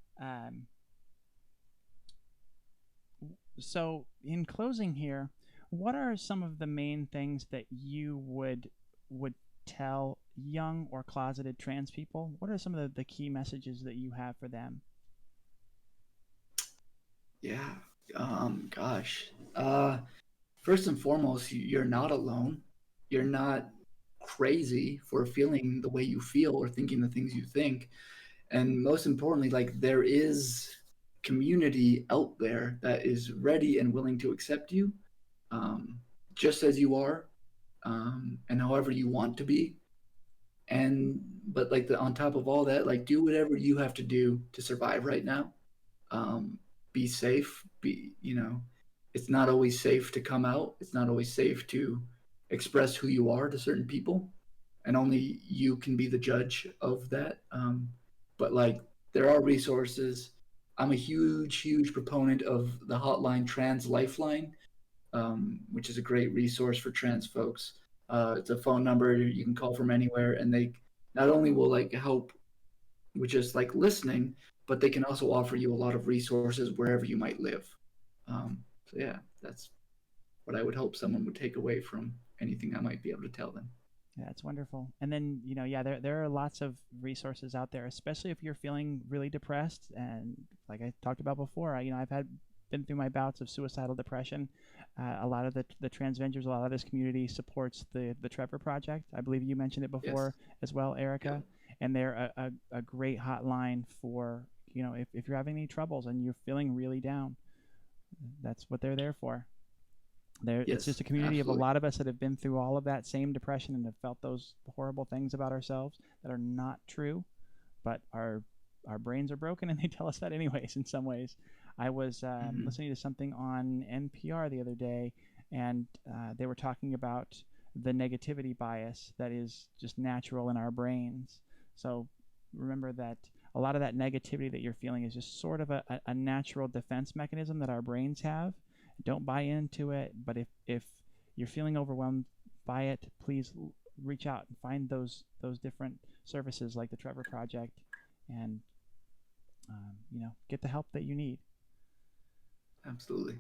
So in closing here, what are some of the main things that you would tell young or closeted trans people? What are some of the key messages that you have for them? Yeah. Gosh. First and foremost, you're not alone. You're not crazy for feeling the way you feel or thinking the things you think. And most importantly, like there is community out there that is ready and willing to accept you, um, just as you are, and however you want to be. And but like on top of all that, like do whatever you have to do to survive right now. um, be safe. It's not always safe to come out. It's not always safe to express who you are to certain people, and only you can be the judge of that. But like, there are resources. I'm a huge proponent of the hotline Trans Lifeline, which is a great resource for trans folks. It's a phone number you can call from anywhere, and they not only will like help with just like listening, but they can also offer you a lot of resources wherever you might live. So yeah, that's what I would hope someone would take away from anything I might be able to tell them. Yeah, it's wonderful. And then, yeah, there are lots of resources out there, especially if you're feeling really depressed. And like I talked about before, I've been through my bouts of suicidal depression. A lot of the trans ventures, a lot of this community supports the Trevor Project. I believe you mentioned it before Yes. as well, Erica. Yep. and they're a great hotline for, if you're having any troubles and you're feeling really down. That's what they're there for. It's just Yes, a community of a absolutely. lot of us that have been through all of that same depression and have felt those horrible things about ourselves that are not true, but our brains are broken and they tell us that anyways. In some ways, I was Hmm. listening to something on NPR the other day, and they were talking about the negativity bias that is just natural in our brains. So remember that a lot of that negativity that you're feeling is just sort of a natural defense mechanism that our brains have. Don't buy into it, but if you're feeling overwhelmed by it, please reach out and find those different services like the Trevor Project, and get the help that you need. Absolutely.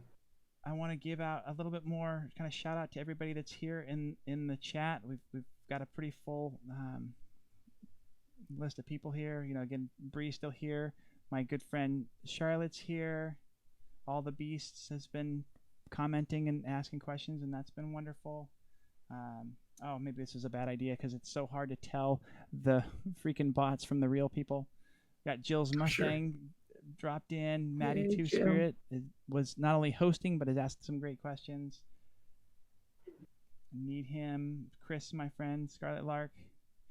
I want to give out a little bit more kind of shout out to everybody that's here in the chat. We've got a pretty full list of people here. Again, Bree's still here. My good friend Charlotte's here. All the Beasts has been commenting and asking questions, and that's been wonderful. Oh, maybe this is a bad idea because it's so hard to tell the freaking bots from the real people. Got Jill's Sure. Mustang dropped in. Maddie Hey, Two Jill. Spirit was not only hosting but has asked some great questions. Need him, Chris, my friend, Scarlet Lark,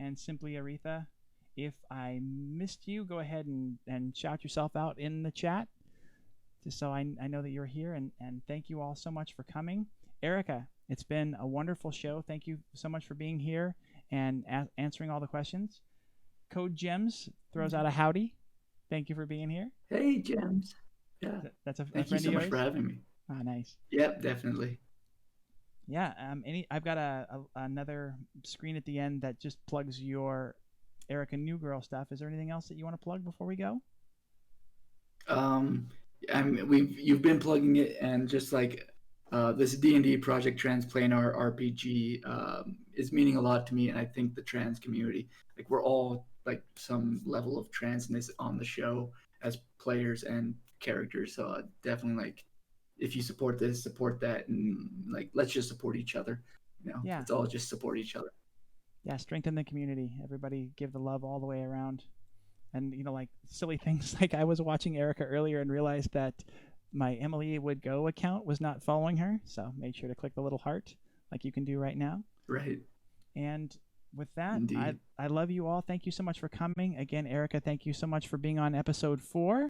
and Simply Aretha. If I missed you, go ahead and shout yourself out in the chat, just so I know that you're here. And thank you all so much for coming. Erica, it's been a wonderful show. Thank you so much for being here and answering all the questions. Code Gems throws out a howdy. Thank you for being here. Hey, James. Yeah. That's a Thank you friend of so much for yours? having me. Ah, nice. Yep, definitely. Yeah. I've got another screen at the end that just plugs your EricaNewGirl stuff. Is there anything else that you want to plug before we go? Um, you've been plugging it, and just like this D&D project, Transplanar RPG, is meaning a lot to me, and I think the trans community, like we're all like some level of transness on the show as players and characters. So definitely, like, if you support this, support that, and like let's just support each other. Yeah. Let's all just support each other. Yeah. Strengthen the community. Everybody give the love all the way around. And like silly things like I was watching Erica earlier and realized that my Emily Would Go account was not following her, so made sure to click the little heart like you can do right now. Right. And with that, I Indeed. I love you all. Thank you so much for coming again, Erica. Thank you so much for being on episode 4.